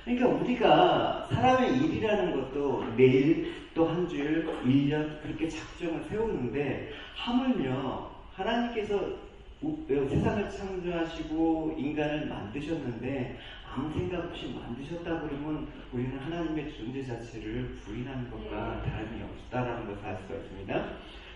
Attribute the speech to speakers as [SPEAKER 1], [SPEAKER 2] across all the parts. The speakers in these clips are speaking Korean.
[SPEAKER 1] 그러니까 우리가 사람의 일이라는 것도 매일 또 한 주일, 1년 그렇게 작정을 세우는데 하물며 하나님께서 세상을 창조하시고 인간을 만드셨는데 아무 생각 없이 만드셨다 그러면 우리는 하나님의 존재 자체를 부인하는 것과 다름이 없다라는 것을 알 수가 있습니다.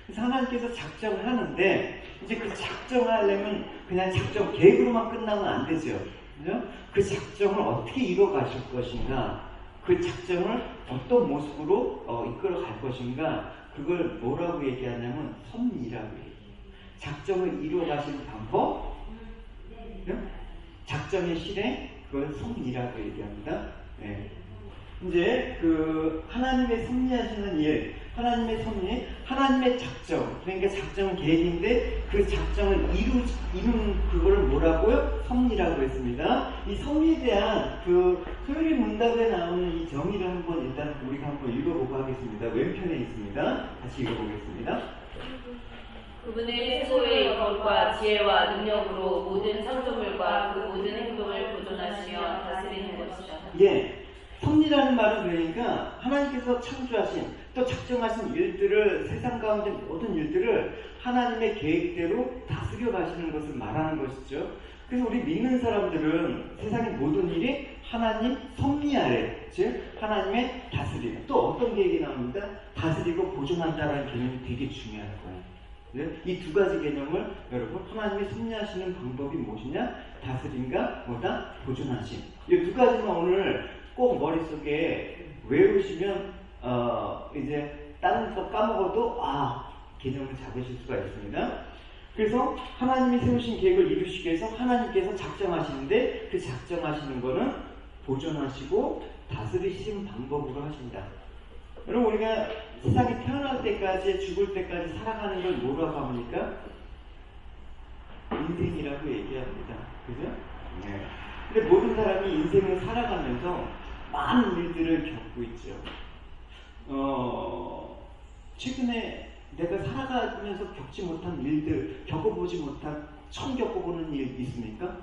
[SPEAKER 1] 그래서 하나님께서 작정을 하는데 이제 그 작정을 하려면 그냥 작정 계획으로만 끝나면 안 되죠. 그죠? 그 작정을 어떻게 이루어 가실 것인가, 그 작정을 어떤 모습으로 이끌어 갈 것인가, 그걸 뭐라고 얘기하냐면 섭리라고 얘기해요. 작정을 이루어 가시는 방법, 작정의 실행, 그걸 섭리라고 얘기합니다. 네. 이제 그 하나님의 섭리하시는 일, 하나님의 섭리, 하나님의 작정, 그러니까 작정은 계획인데 그 작정을 이루는 그거를 뭐라고요? 섭리라고 했습니다. 이 섭리에 대한 그 토요일 문답에 나오는 이 정의를 한번 일단 우리가 한번 읽어보고 하겠습니다. 왼편에 있습니다. 다시 읽어보겠습니다.
[SPEAKER 2] 그분의 최고의 인권과 지혜와 능력으로 모든 창조물과 그 모든 행동을 보존하시며 다스리는 것이다.
[SPEAKER 1] 예, 섭리라는 말은 그러니까 하나님께서 창조하신 또 작정하신 일들을, 세상 가운데 모든 일들을 하나님의 계획대로 다스려 가시는 것을 말하는 것이죠. 그래서 우리 믿는 사람들은 세상의 모든 일이 하나님 섭리 아래, 즉 하나님의 다스림, 또 어떤 계획이 나옵니다. 다스리고 보존한다는 개념이 되게 중요한 거예요. 이 두 가지 개념을 여러분, 하나님이 섭리하시는 방법이 무엇이냐? 다스림과 뭐다? 보존하심. 이 두 가지만 오늘 꼭 머릿속에 외우시면 이제 다른 거 까먹어도 개념을 잡으실 수가 있습니다. 그래서 하나님이 세우신 계획을 이루시기 위해서 하나님께서 작정하시는데 그 작정하시는 거는 보존하시고 다스리시는 방법으로 하신다. 여러분, 우리가 세상에 태어날 때까지 죽을 때까지 살아가는 걸 뭐라고 합니까? 인생이라고 얘기합니다. 그죠? 네. 근데 모든 사람이 인생을 살아가면서 많은 일들을 겪고 있죠. 최근에 내가 살아가면서 겪지 못한 일들, 겪어보지 못한, 처음 겪어보는 일 있습니까?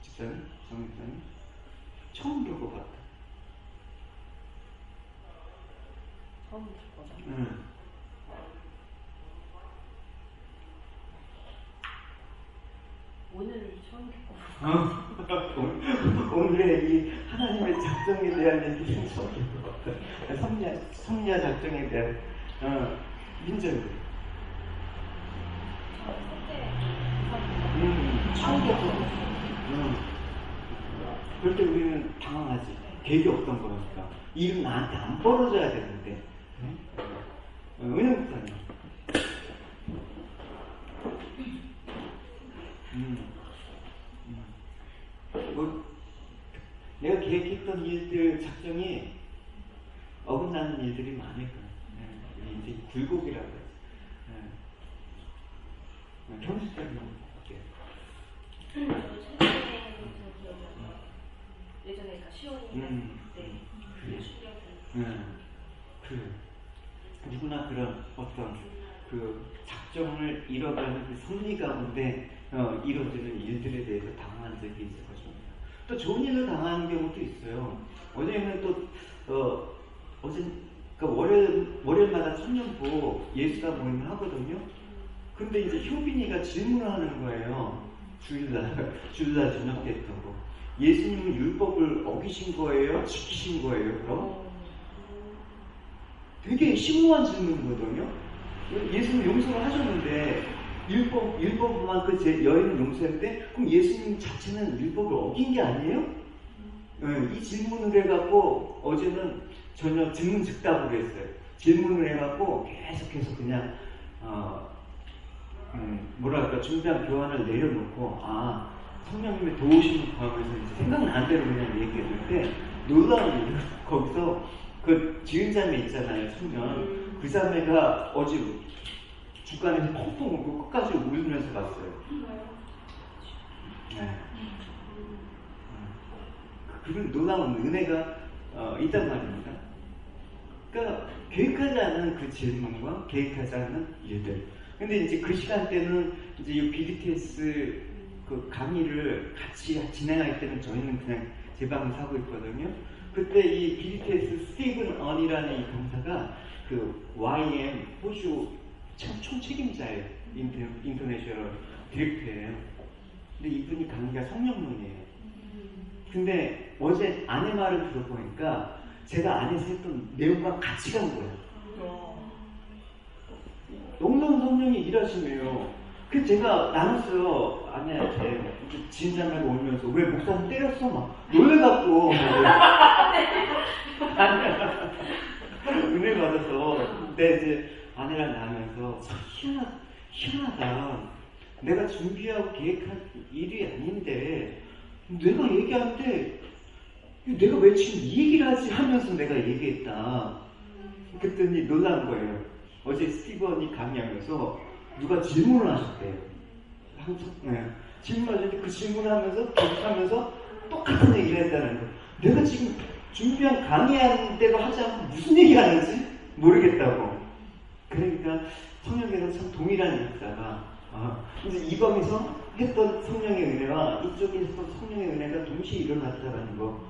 [SPEAKER 1] 집사님? 정집사님? 처음 겪어봤다.
[SPEAKER 2] 처음 겪어봤다. 오늘을 처음 겪어봤다.
[SPEAKER 1] 오늘의 이 하나님의 작정에 대한 얘기는 처음 겪어봤다. 섭리와 작정에 대한 민정이. 처음 겪어봤어. 그럴 때 우리는 당황하지. 계획이 없던 거니까. 일은 나한테 안 벌어져야 되는데. 은영 목사님. 내가 계획했던 일들, 작정이 어긋나는 일들이 많을 거예요. 이제 굴곡이라고 해요. 경수장님 어때요?
[SPEAKER 2] 예전에 시원이
[SPEAKER 1] 그래. 누구나 그런 어떤 그 작정을 이뤄가는 그 섭리 가운데 이루어지는 일들에 대해서 당황한 적이 있을 것입니다. 또 좋은 일로 당하는 경우도 있어요. 어제는 또 어제 월요일마다 청년부 예수가 모임을 하거든요. 근데 이제 효빈이가 질문을 하는 거예요. 주일날 저녁 때 했던 거. 예수님은 율법을 어기신 거예요? 지키신 거예요? 그럼? 되게 심오한 질문이거든요. 예수님 용서를 하셨는데 율법만 그 여인을 용서했는데 그럼 예수님 자체는 율법을 어긴 게 아니에요? 이 질문을 해갖고 어제는 전혀 증문즉답으로 했어요. 질문을 해갖고 계속해서 그냥 뭐랄까 준비한 교환을 내려놓고 성령님의 도우심을 구하면서 이제 생각나는 대로 그냥 얘기했는데 놀라운 일이 거기서 그 지은 자매 있잖아요, 청년. 그 자매가 어제 중간에 펑펑 울고 끝까지 울면서 갔어요. 네. 그런 놀라운 은혜가 있단 말입니다. 그러니까 계획하지 않은 그 질문과 계획하지 않은 일들. 근데 이제 그 시간대는 이제 이 BTS 그 강의를 같이 진행할 때는 저희는 그냥 제 방에서 하고 있거든요. 그때 이 BTS 스티븐 언이라는 이 강사가 그 YM 호주 총책임자예요. 인터내셔널 디렉터예요. 근데 이분이 강의가 성령론이에요. 근데 어제 아내 말을 들어보니까 제가 안에서 했던 내용과 같이 간 거예요. 너무너무 성령이 일하시네요. 그 제가 나눴어요. 아내한테 진장하게 울면서 왜 목사님 때렸어? 막 놀래갖고 은혜 받아서. 근데 이제 아내랑 나누면서 희한하다. 내가 준비하고 계획한 일이 아닌데 내가 얘기하는데 내가 왜 지금 이 얘기를 하지 하면서 내가 얘기했다. 그랬더니 놀란 거예요. 어제 스티븐이 강의하면서 누가 질문을 하셨대요. 질문하셨는데 그 질문을 하면서 계속하면서 똑같은 얘기를 했다는 거예요. 내가 지금 준비한 강의하는 대로 하지 않고 무슨 얘기 하는지 모르겠다고. 그러니까 성령께서 참 동일한 역사가 이제 이 방에서 했던 성령의 은혜와 이쪽에서 성령의 은혜가 동시에 일어났다는 거,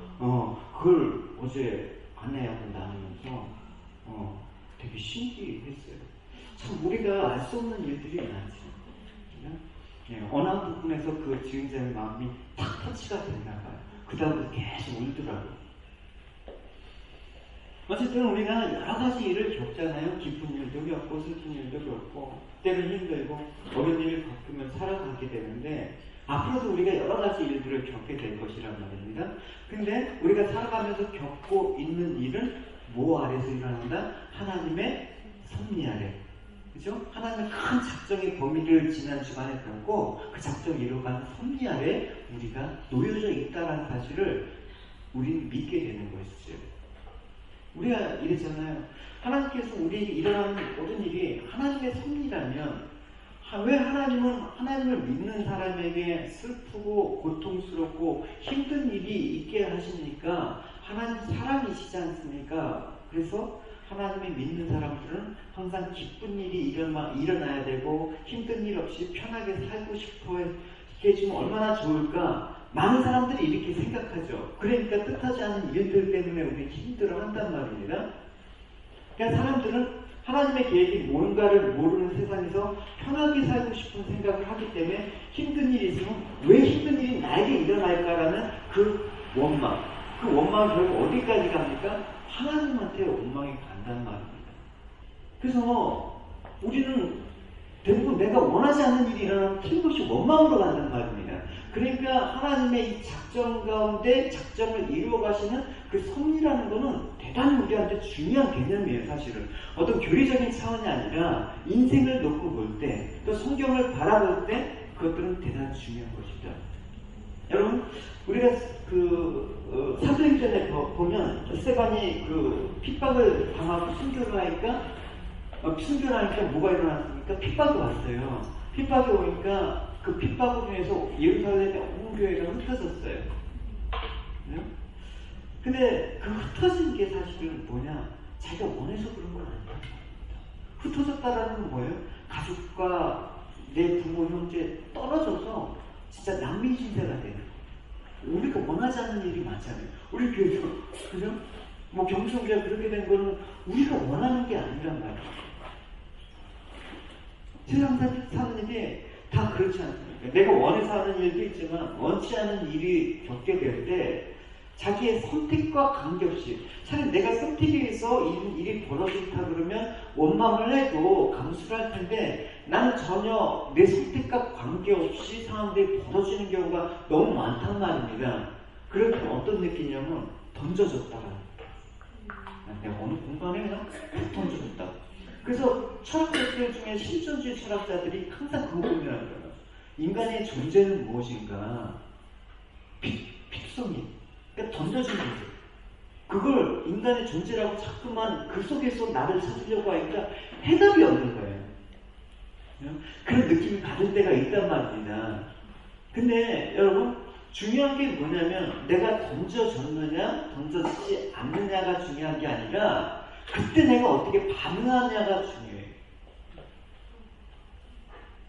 [SPEAKER 1] 그걸 어제 아내하고 나누면서 되게 신기했어요. 참 우리가 알 수 없는 일들이 많죠. 어느 한 부분에서 그 지은자의 마음이 탁 터치가 됐나 봐요. 그 다음부터 계속 울더라고요. 어쨌든 우리가 여러 가지 일을 겪잖아요. 기쁜 일도 겪고 슬픈 일도 겪고 때는 힘들고 어려운 일을 겪으면 살아가게 되는데 앞으로도 우리가 여러 가지 일들을 겪게 될 것이란 말입니다. 근데 우리가 살아가면서 겪고 있는 일은 뭐 아래서 일어난다? 하나님의 섭리 아래. 그죠? 하나님의 큰 작정의 범위를 지난 주간에 배웠고 그 작정을 이루어가는 섭리 아래 우리가 놓여져 있다는 사실을 우리는 믿게 되는 것이죠. 우리가 이랬잖아요. 하나님께서 우리에게 일어나는 모든 일이 하나님의 섭리라면 왜 하나님은 하나님을 믿는 사람에게 슬프고 고통스럽고 힘든 일이 있게 하십니까? 하나님 사랑이시지 않습니까? 그래서 하나님의 믿는 사람들은 항상 기쁜 일이 일어나야 되고 힘든 일 없이 편하게 살고 싶어 해주면 얼마나 좋을까? 많은 사람들이 이렇게 생각하죠. 그러니까 뜻하지 않은 일들 때문에 우리 힘들어 한단 말입니다. 그러니까 사람들은 하나님의 계획이 뭔가를 모르는 세상에서 편하게 살고 싶은 생각을 하기 때문에 힘든 일이 있으면 왜 힘든 일이 나에게 일어날까라는 그 원망. 그 원망이 결국 어디까지 갑니까? 하나님한테 원망이 간단 말입니다. 그래서 우리는 대부분 내가 원하지 않는 일이 일어나면 틀림없이 원망으로 간단 말입니다. 그러니까 하나님의 이 작정 가운데 작정을 이루어 가시는 그 섭리라는 것은 대단히 우리한테 중요한 개념이에요. 사실은 어떤 교리적인 차원이 아니라 인생을 놓고 볼 때 또 성경을 바라볼 때 그것들은 대단히 중요한 것이다. 여러분 우리가 사도행전에 보면 스데반이 그 핍박을 당하고 순교하니까 뭐가 일어났습니까? 핍박이 왔어요. 핍박이 오니까 그 핍박으로 인해서 예루살렘의 온 교회가 흩어졌어요. 네? 근데 그 흩어진 게 사실은 뭐냐? 자기가 원해서 그런 건 아니다. 흩어졌다라는 건 뭐예요? 가족과 내 부모, 형제 떨어져서 진짜 난민 신세가 되는. 우리가 원하지 않는 일이 많잖아요. 우리 교회도 그죠? 뭐 경성교회가 그렇게 된 거는 우리가 원하는 게 아니란 말이에요. 세상 사는 일이 다 그렇지 않습니까? 내가 원해서 하는 일도 있지만 원치 않은 일이 겪게 될 때 자기의 선택과 관계없이 차라리 내가 선택에 의해서 일이 벌어진다 그러면 원망을 해도 감수를 할 텐데 나는 전혀 내 선택과 관계없이 상황들이 벌어지는 경우가 너무 많단 말입니다. 그럴 때 어떤 느낌이냐면 던져졌다. 내가 어느 공간에 그냥 던져졌다. 그래서 철학자들 중에 실존주의 철학자들이 항상 그거 고민하는 거예요. 인간의 존재는 무엇인가? 필성이. 그러니까 던져진 거죠. 그걸 인간의 존재라고 자꾸만 그 속에서 나를 찾으려고 하니까 해답이 없는 거예요. 그런 느낌이 받을 때가 있단 말입니다. 근데 여러분 중요한 게 뭐냐면 내가 던져졌느냐 던져지지 않느냐가 중요한 게 아니라 그때 내가 어떻게 반응하냐가 중요해요.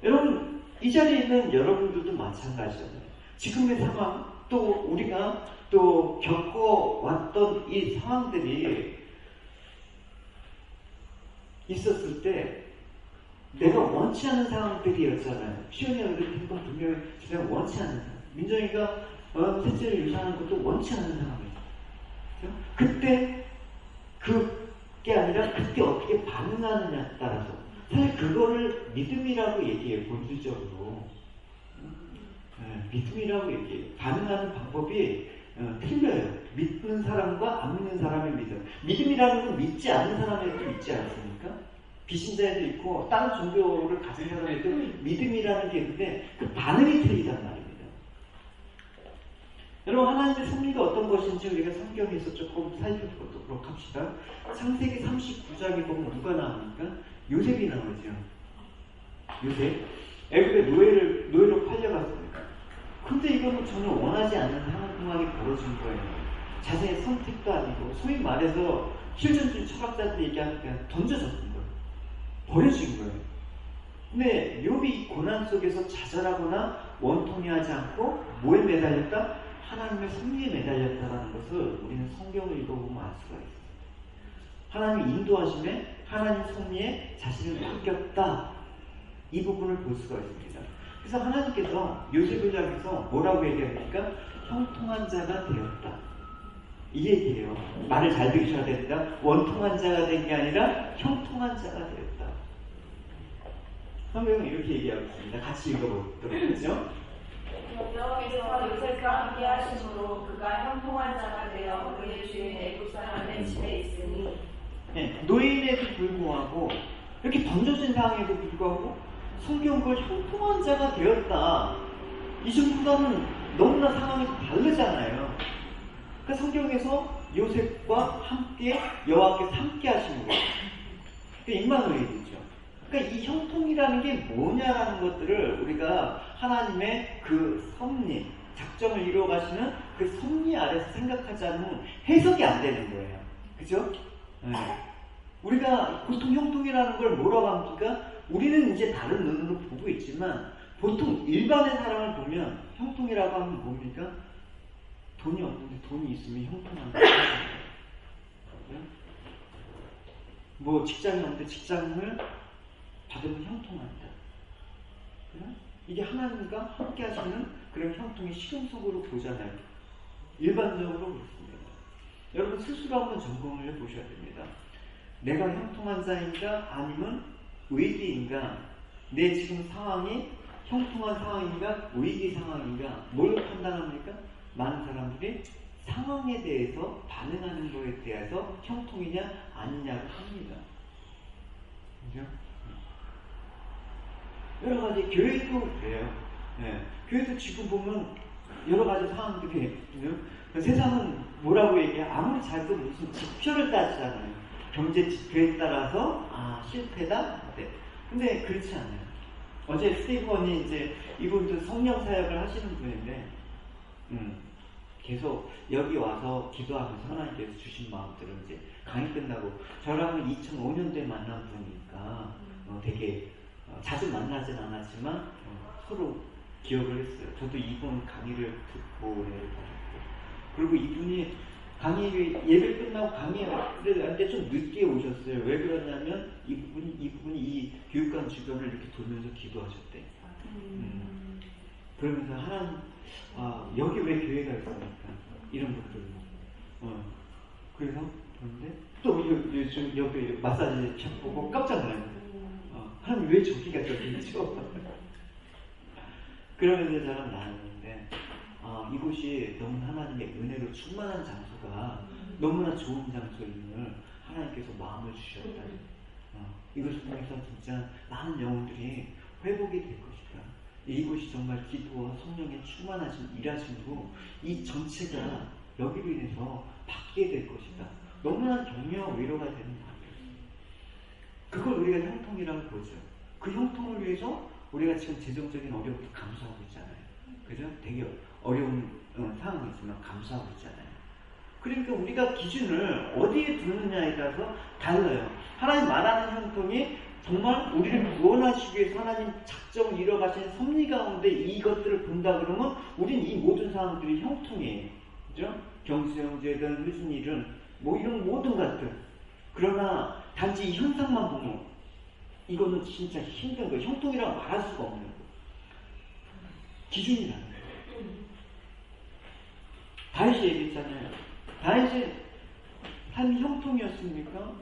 [SPEAKER 1] 여러분 이 자리에 있는 여러분들도 마찬가지잖아요. 지금의 상황 또 우리가 또 겪어왔던 이 상황들이 있었을 때 내가 원치 않는 상황들이었잖아요. 시온이 얼굴 된 건 분명히 제가 원치 않는 상황. 민정이가 셋째를 유산하는 것도 원치 않는 상황이에요. 그때 그게 아니라 그때 어떻게 반응하느냐에 따라서 사실 그거를 믿음이라고 얘기해요. 본질적으로 믿음이라고 얘기해요. 반응하는 방법이 틀려요. 믿는 사람과 안 믿는 사람의 믿음. 믿음이라는 건 믿지 않는 사람에도 있지 않습니까? 비신자에도 있고 다른 종교를 가진 사람에도 믿음이라는 게 있는데 그 반응이 틀리단 말입니다. 여러분, 하나님의 섭리가 어떤 것인지 우리가 성경에서 조금 살펴보도록 합시다. 창세기 39장에 보면 누가 나옵니까? 요셉이 나오죠. 요셉. 애굽에 노예로 팔려갔습니다. 근데 이거는 전혀 원하지 않는 상황이 벌어진 거예요. 자신의 선택도 아니고 소위 말해서 실존주의 철학자들이 얘기하니까 던져졌던 거예요. 버려진 거예요. 근데 욥이 고난 속에서 좌절하거나 원통해하지 않고 뭐에 매달렸다? 하나님의 섭리에 매달렸다라는 것을 우리는 성경을 읽어보면 알 수가 있어요. 하나님의 인도하심에 하나님 섭리에 자신을 맡겼다. 이 부분을 볼 수가 있습니다. 그래서 하나님께서 요셉을 향해서 뭐라고 얘기합니까? 형통한 자가 되었다. 이 얘기예요. 말을 잘 들으셔야 됩니다. 원통한 자가 된 게 아니라 형통한 자가 되었다. 성경은 이렇게 얘기하고 있습니다. 같이 읽어보도록 하죠.
[SPEAKER 2] 여호와께서 요셉과 함께 하심으로 그가 형통한 자가 되어 그의 주인 애굽 사람의 집에 있으니.
[SPEAKER 1] 네, 노예인에도 불구하고 이렇게 던져진 상황에도 불구하고 성경은 그걸 형통한 자가 되었다. 이전보다는 너무나 상황이 다르잖아요. 그러니까 성경에서 요셉과 함께 여호와께서 함께 하시는 거예요. 그러니까 임마누엘이죠. 그러니까 이 형통이라는 게 뭐냐라는 것들을 우리가 하나님의 그 섭리, 작정을 이루어가시는 그 섭리 아래서 생각하지 않으면 해석이 안 되는 거예요. 그죠? 네. 우리가 보통 형통이라는 걸 뭐라고 합니까? 우리는 이제 다른 눈으로 보고 있지만 보통 일반의 사람을 보면 형통이라고 하면 뭡니까? 돈이 없는데 돈이 있으면 형통한다. 뭐 직장이 없는데 직장을 받으면 형통한다. 이게 하나님과 함께 하시는 그런 형통의 실용적으로 보잖아요. 일반적으로 그렇습니다. 여러분 스스로 한번 점검을 해보셔야 됩니다. 내가 형통한 자인가 아니면 위기인가? 내 지금 상황이 형통한 상황인가 위기 상황인가? 뭘 판단합니까? 많은 사람들이 상황에 대해서 반응하는 거에 대해서 형통이냐 아니냐를 합니다. 그죠? 여러 가지 교회도 그래요. 네. 교회도 지금 보면 여러 가지 상황들이 세상은 뭐라고 얘기해? 아무리 잘도 무슨 지표를 따지잖아요. 경제 지표에 따라서 실패다. 네. 근데 그렇지 않아요. 어제 스티븐이 이제 이분도 성령 사역을 하시는 분인데 계속 여기 와서 기도하면서 하나님께서 주신 마음들을 이제 강의 끝나고 저랑은 2005년도에 만난 분이니까 되게 자주 만나진 않았지만 서로 기억을 했어요. 저도 이분 강의를 듣고 은혜를 받았고, 그리고 이분이 강의 예배 끝나고 강의할 때 좀 늦게 오셨어요. 왜 그러냐면 이분이 이 교육관 주변을 이렇게 돌면서 기도하셨대. 그러면서 하나님, 여기 왜 교회가 있습니까? 이런 것들. 그래서 그런데 또 요즘 옆에 마사지 샵 보고 깜짝 놀랐어요. 하나님 왜 저기가 저기 있죠? 그러면서 저랑 나눴는데 이곳이 너무 하나님의 은혜로 충만한 장소가 너무나 좋은 장소임을 하나님께서 마음을 주셨다. 이것을 통해서 진짜 많은 영혼들이 회복이 될 것이다. 이곳이 정말 기도와 성령의 충만하신 일하심으로 이 전체가 여기로 인해서 바뀌게 될 것이다. 너무나 격려와 위로가 되는 말이었습니다. 그걸 우리가 형통이라고 보죠. 그 형통을 위해서 우리가 지금 재정적인 어려움도 감수하고 있잖아요. 그죠? 되게 어려운 상황이지만 감수하고 있잖아요. 그러니까 우리가 기준을 어디에 두느냐에 따라서 달라요. 하나님 말하는 형통이 정말 우리를 구원하시기 위해서 하나님 작정을 이뤄가신 섭리 가운데 이것들을 본다 그러면 우린 이 모든 상황들이 형통이에요. 그죠? 경수형제든 무슨 일은 뭐 이런 모든 것들. 그러나 단지 이 현상만 보면 이거는 진짜 힘든 거예요. 형통이라고 말할 수가 없는 거. 기준이라는 거예요. 다윗이 얘기했잖아요. 다윗이 한 형통이었습니까?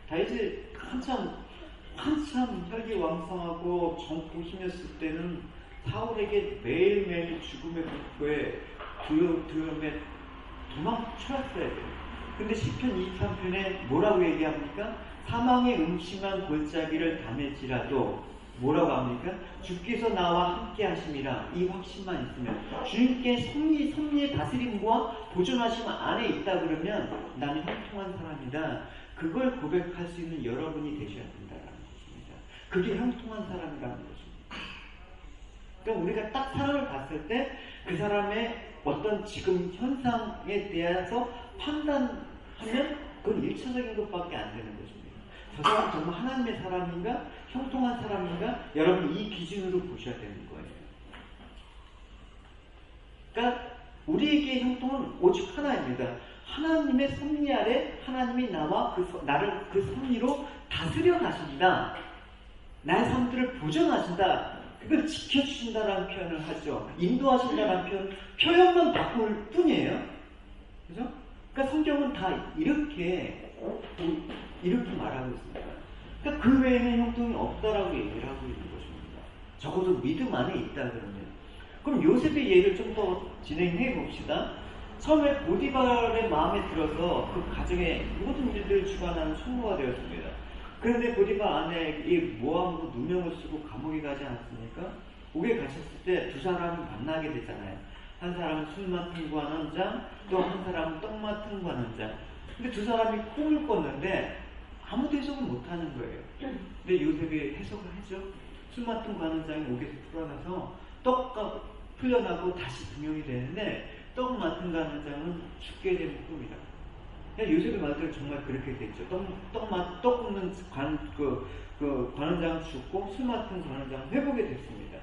[SPEAKER 1] 다윗이 한참 혈기왕성하고 정포 힘이었을 때는 사울에게 매일매일 죽음의 공포에 두려움에 도망쳐왔어야 돼요. 근데 시편 23편에 뭐라고 얘기합니까? 사망의 음침한 골짜기를 담을지라도 뭐라고 합니까? 주께서 나와 함께 하심이라. 이 확신만 있으면 주님께 섭리의 다스림과 보존하심 안에 있다 그러면 나는 형통한 사람이다. 그걸 고백할 수 있는 여러분이 되셔야 된다는 것입니다. 그게 형통한 사람이라는 것입니다. 그러니까 우리가 딱 사람을 봤을 때 그 사람의 어떤 지금 현상에 대해서 판단하면 그건 1차적인 것밖에 안 되는 것입니다. 저 사람 정말 하나님의 사람인가? 형통한 사람인가? 여러분 이 기준으로 보셔야 되는 거예요. 그러니까 우리에게 형통은 오직 하나입니다. 하나님의 섭리 아래 하나님이 나와 나를 그 섭리로 다스려 가신다. 나의 삶들을 보존하신다. 그걸 지켜주신다라는 표현을 하죠. 인도하신다라는 표현만 바꿀 뿐이에요. 그죠? 그러니까 성경은 다 이렇게 말하고 있습니다. 그러니까 그 외에는 형통이 없다라고 얘기를 하고 있는 것입니다. 적어도 믿음 안에 있다 그러면. 그럼 요셉의 예를 좀 더 진행해 봅시다. 처음에 보디발의 마음에 들어서 그 가정의 모든 일들을 주관하는 총무가 되었습니다. 그런데 보디발 아내 이 모함으로 누명을 쓰고 감옥에 가지 않았습니까? 옥에 갇혔을 때 두 사람을 만나게 되잖아요. 한 사람은 술 맡은 관원장, 또 한 사람은 떡 맡은 관원장. 근데 두 사람이 꿈을 꿨는데 아무도 해석을 못하는 거예요. 근데 요셉이 해석을 하죠. 술 맡은 관원장이 옥에서 풀어나서 떡가 풀려나고 다시 분명이 되는데 떡 맡은 관원장은 죽게 되는 꿈이다. 요셉의 말대로 정말 그렇게 됐죠. 떡 굽는 관원장은 죽고 술 맡은 관원장은 회복이 됐습니다.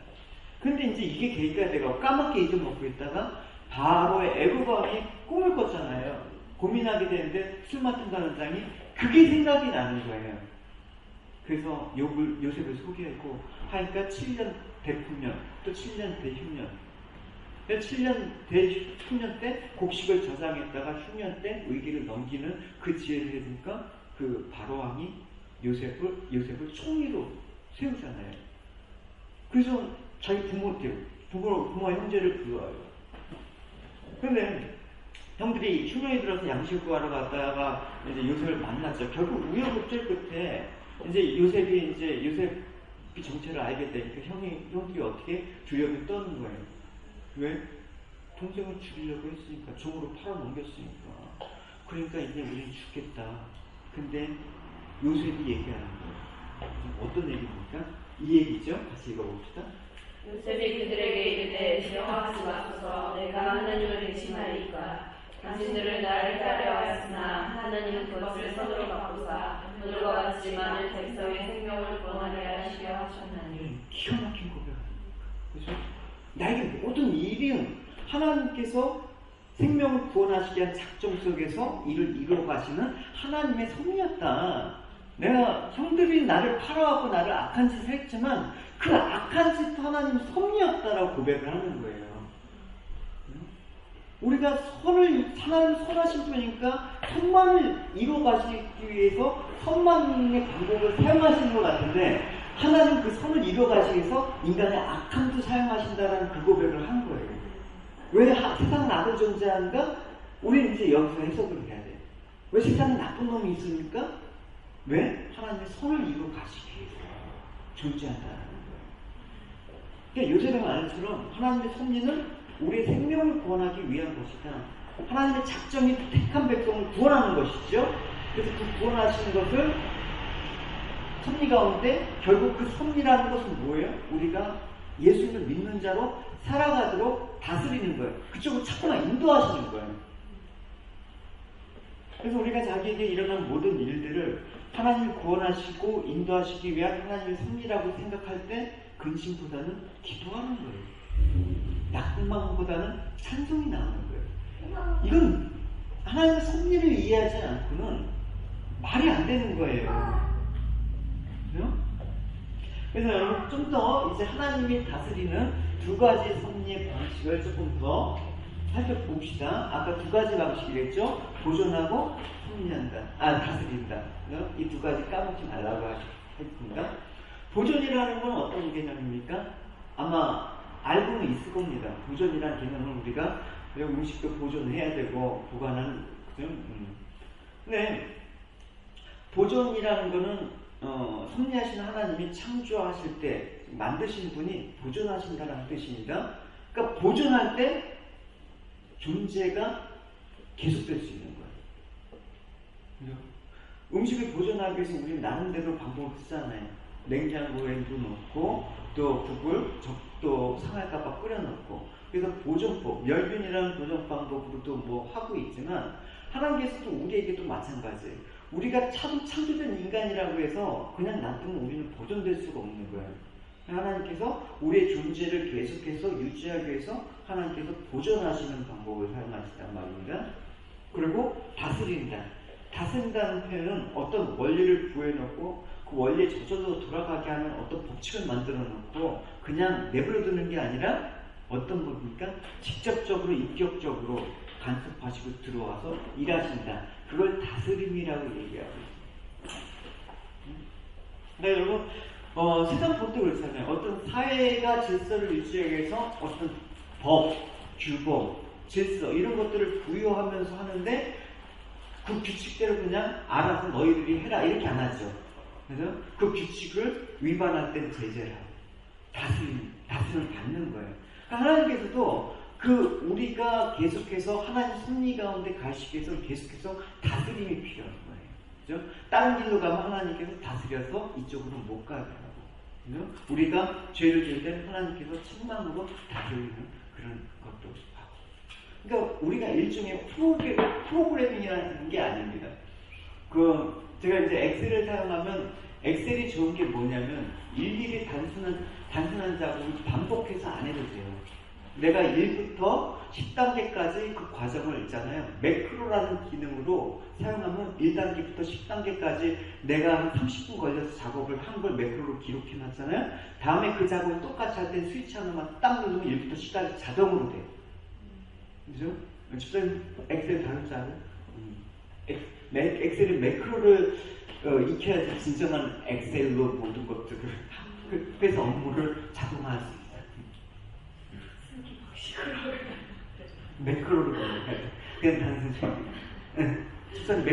[SPEAKER 1] 근데 이제 이게 계기가 돼가 까맣게 잊어먹고 있다가 바로의 애굽왕이 꿈을 꿨잖아요. 고민하게 되는데 술 맡은 관원장이 그게 생각이 나는 거예요. 그래서 요셉을 소개하고 하니까 7년 대풍년 또 7년 대흉년 7년 대흉년 때 곡식을 저장했다가 흉년 때 위기를 넘기는 그 지혜를 해주니까 그 바로왕이 요셉을 총리로 세우잖아요. 그래서 자기 부모 형제를 불러요. 근데 형들이 흉년이 들어서 양식을 구하러 갔다가 이제 요셉을 만났죠. 결국 우여곡절 끝에 이제 요셉이 정체를 알게 되니까 형들이 어떻게 두려움에 떠는 거예요. 왜? 동생을 죽이려고 했으니까, 종으로 팔아넘겼으니까. 그러니까 이제 우리는 죽겠다. 근데 요셉이 얘기하는 거예요. 어떤 얘기입니까? 이 얘기죠? 같이 읽어봅시다.
[SPEAKER 2] 요셉이 그들에게 이르되 시험하지 마소서. 내가 하나님을 의심하리이까. 당신들은 나를 따려하였으나 하나님은 그것을 선으로 바꾸사 오늘과 같이 많은 백성의 생명을 구원하게 하시려 하셨나니.
[SPEAKER 1] 기가 막힌 고백입니다. 그죠? 나에게 모든 일은 하나님께서 생명을 구원하시기 위한 작정 속에서 일을 이루어 가시는 하나님의 섭리였다. 내가 형들이 나를 팔아갖고 나를 악한 짓을 했지만 그 악한 짓도 하나님 섭리였다라고 고백을 하는 거예요. 우리가 하나님 선하신 분이니까 선만을 이루어 가시기 위해서 선만의 방법을 사용하시는 것 같은데 하나님 그 선을 이루어 가시기 위해서 인간의 악함도 사용하신다라는 그 고백을 한 거예요. 왜 세상은 악을 존재하는가? 우리는 이제 여기서 해석을 해야 돼요. 왜 세상에 나쁜 놈이 있습니까? 왜? 하나님의 선을 이루어 가시기 위해서 존재한다는 거예요. 그러니까 요셉의 말처럼 하나님의 섭리는 우리의 생명을 구원하기 위한 것이다. 하나님의 작정이 택한 백성을 구원하는 것이죠. 그래서 그 구원하시는 것을 섭리 가운데 결국 그 섭리라는 것은 뭐예요? 우리가 예수님을 믿는 자로 살아가도록 다스리는 거예요. 그쪽으로 자꾸만 인도하시는 거예요. 그래서 우리가 자기에게 일어난 모든 일들을 하나님이 구원하시고 인도하시기 위한 하나님의 섭리라고 생각할 때 근심보다는 기도하는 거예요. 낙망보다는 찬송이 나오는 거예요. 이건 하나님의 섭리를 이해하지 않고는 말이 안 되는 거예요. 그죠? 그래서 여러분 좀 더 이제 하나님이 다스리는 두 가지 섭리의 방식을 조금 더 살펴봅시다. 아까 두 가지 방식이랬죠? 보존하고 섭리한다. 다스린다. 이 두 가지 까먹지 말라고 했습니다. 보존이라는 건 어떤 개념입니까? 아마 알고는 있을 겁니다. 보존이라는 개념은 우리가 음식도 보존해야 되고 보관하는 그죠? 근데 보존이라는 거는 섭리하신 하나님이 창조하실 때 만드신 분이 보존하신다는 뜻입니다. 그러니까 보존할 때 존재가 계속될 수 있는 거예요. 그죠? 음식을 보존하기 위해서 우리는 나름대로 방법을 쓰잖아요. 냉장고에 넣고 또 국을 또 상할까봐 끓여놓고 그래서 보존법, 멸균이라는 보존 방법으로도 뭐 하고 있지만 하나님께서도 우리에게도 마찬가지예요. 우리가 창조된 인간이라고 해서 그냥 놔두면 우리는 보존될 수가 없는 거예요. 하나님께서 우리의 존재를 계속해서 유지하기 위해서 하나님께서 보존하시는 방법을 사용하시단 말입니다. 그리고 다스린다. 다스린다는 표현은 어떤 원리를 부여놓고 그 원리에 저절로 돌아가게 하는 어떤 법칙을 만들어 놓고 그냥 내버려 두는 게 아니라 어떤 법입니까? 직접적으로 인격적으로 간섭하시고 들어와서 일하신다. 그걸 다스림이라고 얘기하고 있습니다. 그러니까 여러분 세상 법도 그렇잖아요. 어떤 사회가 질서를 유지하기 위해서 어떤 법, 규범, 질서 이런 것들을 부여하면서 하는데 그 규칙대로 그냥 알아서 너희들이 해라 이렇게 안 하죠. 그래서 그 규칙을 위반할 때는 제재를 하고 다스림을 받는 거예요. 그러니까 하나님께서도 우리가 계속해서 하나님 섭리 가운데 가시기 위해서 계속해서 다스림이 필요한 거예요. 그죠? 다른 길로 가면 하나님께서 다스려서 이쪽으로 못 가게 하고, 그죠? 우리가 죄를 지을 때 하나님께서 책망으로 다스리는 그런 것도 하고. 그러니까 우리가 일종의 프로그래밍이라는 게 아닙니다. 제가 이제 엑셀을 사용하면 엑셀이 좋은 게 뭐냐면 일일이 단순한 작업을 반복해서 안 해도 돼요. 내가 1부터 10단계까지 그 과정을 있잖아요. 매크로라는 기능으로 사용하면 1단계부터 10단계까지 내가 한 30분 걸려서 작업을 한 걸 매크로로 기록해 놨잖아요. 다음에 그 작업을 똑같이 할 때 스위치 하나만 딱 누르면 1부터 10까지 자동으로 돼요. 그죠? 집사님 엑셀 다룰 줄 알아요? 엑셀은 매크로를 익혀야지 진정한 엑셀로 모든 것들을 그래서 업무를 자동화할 수 있어요. 매크로를 넣어요. 그냥 단순히 집사님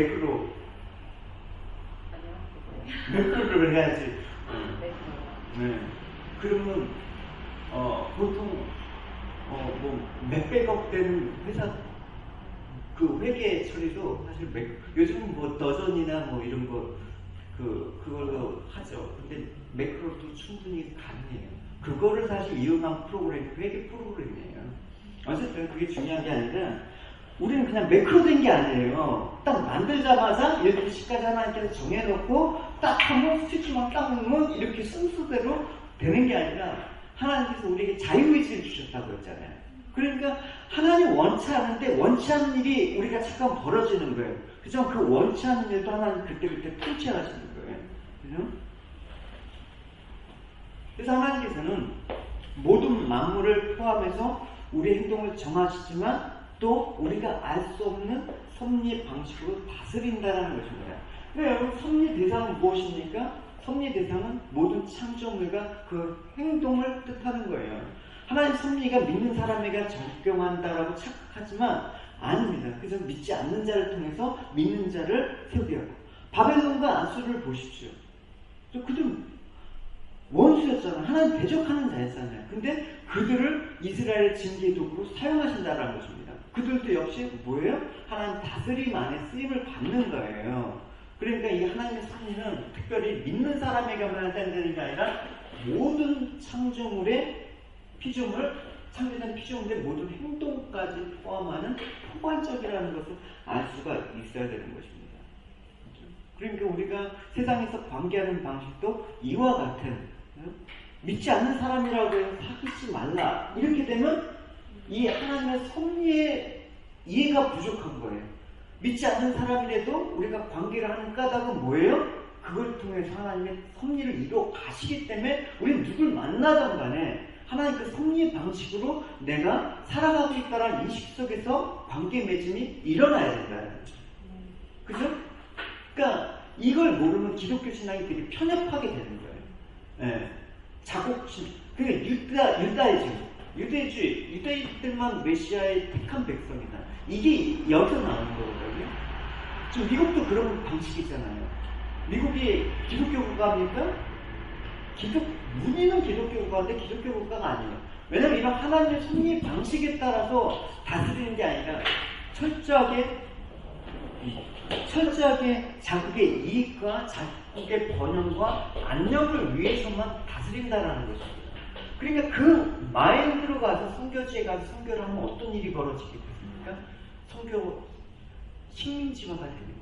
[SPEAKER 1] 매크로를 해야지. 네. 그러면 보통 뭐 몇백억 되는 회사 그 회계 처리도 사실 요즘은 뭐 더전이나 뭐 이런 거 그걸로 하죠. 근데 매크로도 충분히 가능해요. 그거를 사실 이용한 프로그램이 회계 프로그램이에요. 어쨌든 그게 중요한 게 아니라 우리는 그냥 매크로 된 게 아니에요. 딱 만들자마자 1부터 10까지 하나님께서 정해놓고 딱 하면 스위치만 딱 누르면 이렇게 순서대로 되는 게 아니라 하나님께서 우리에게 자유의지를 주셨다고 했잖아요. 그러니까 하나님 원치 않은데 원치 않는 일이 우리가 잠깐 벌어지는 거예요. 그죠? 그 원치 않는 일도 하나님 그때그때 통치하시는 거예요. 그죠? 그래서 하나님께서는 모든 만물을 포함해서 우리의 행동을 정하시지만 또 우리가 알 수 없는 섭리의 방식으로 다스린다는 것입니다. 그러니까 여러분 섭리 대상은 무엇입니까? 섭리 대상은 모든 창조물과 그 행동을 뜻하는 거예요. 하나님 섭리가 믿는 사람에게 적용한다라고 착각하지만 아닙니다. 그래서 믿지 않는 자를 통해서 믿는 자를 세우게 하고 바벨론과 아수르를 보십시오. 그들 원수였잖아요. 하나님 대적하는 자였잖아요. 근데 그들을 이스라엘의 징계의 도구로 사용하신다는 것입니다. 그들도 역시 뭐예요? 하나님 다스림 안에 쓰임을 받는 거예요. 그러니까 이 하나님의 섭리는 특별히 믿는 사람에게만 한다는 게 아니라 모든 창조물의 창조된 피조물의 모든 행동까지 포함하는 포괄적이라는 것을 알 수가 있어야 되는 것입니다. 그러니까 우리가 세상에서 관계하는 방식도 이와 같은 믿지 않는 사람이라고 해서 사귀지 말라 이렇게 되면 이 하나님의 섭리의 이해가 부족한 거예요. 믿지 않는 사람이라도 우리가 관계를 하는 까닭은 뭐예요? 그걸 통해서 하나님의 섭리를 이루어 가시기 때문에 우리는 누굴 만나든 간에 하나님 그 섭리의 방식으로 내가 살아가고 있다는 인식 속에서 관계 맺음이 일어나야 된다는 거죠. 그죠? 그러니까 이걸 모르면 기독교 신앙이 되게 편협하게 되는 거예요. 예. 자국심. 그러니까 유대주의, 유대인들만 메시아의 택한 백성이다. 이게 여기서 나오는 거거든요. 지금 미국도 그런 방식이잖아요. 미국이 기독교 국가입니까? 문의는 기독교 국가인데 기독교 국가가 아니에요. 왜냐하면 이런 하나님의 섭리 방식에 따라서 다스리는 게 아니라 철저하게 자국의 이익과 자국의 번영과 안녕을 위해서만 다스린다라는 것입니다. 그러니까 그 마인드로 가서 선교지에 가서 선교를 하면 어떤 일이 벌어지겠습니까? 선교 식민지화가 되는 거예요.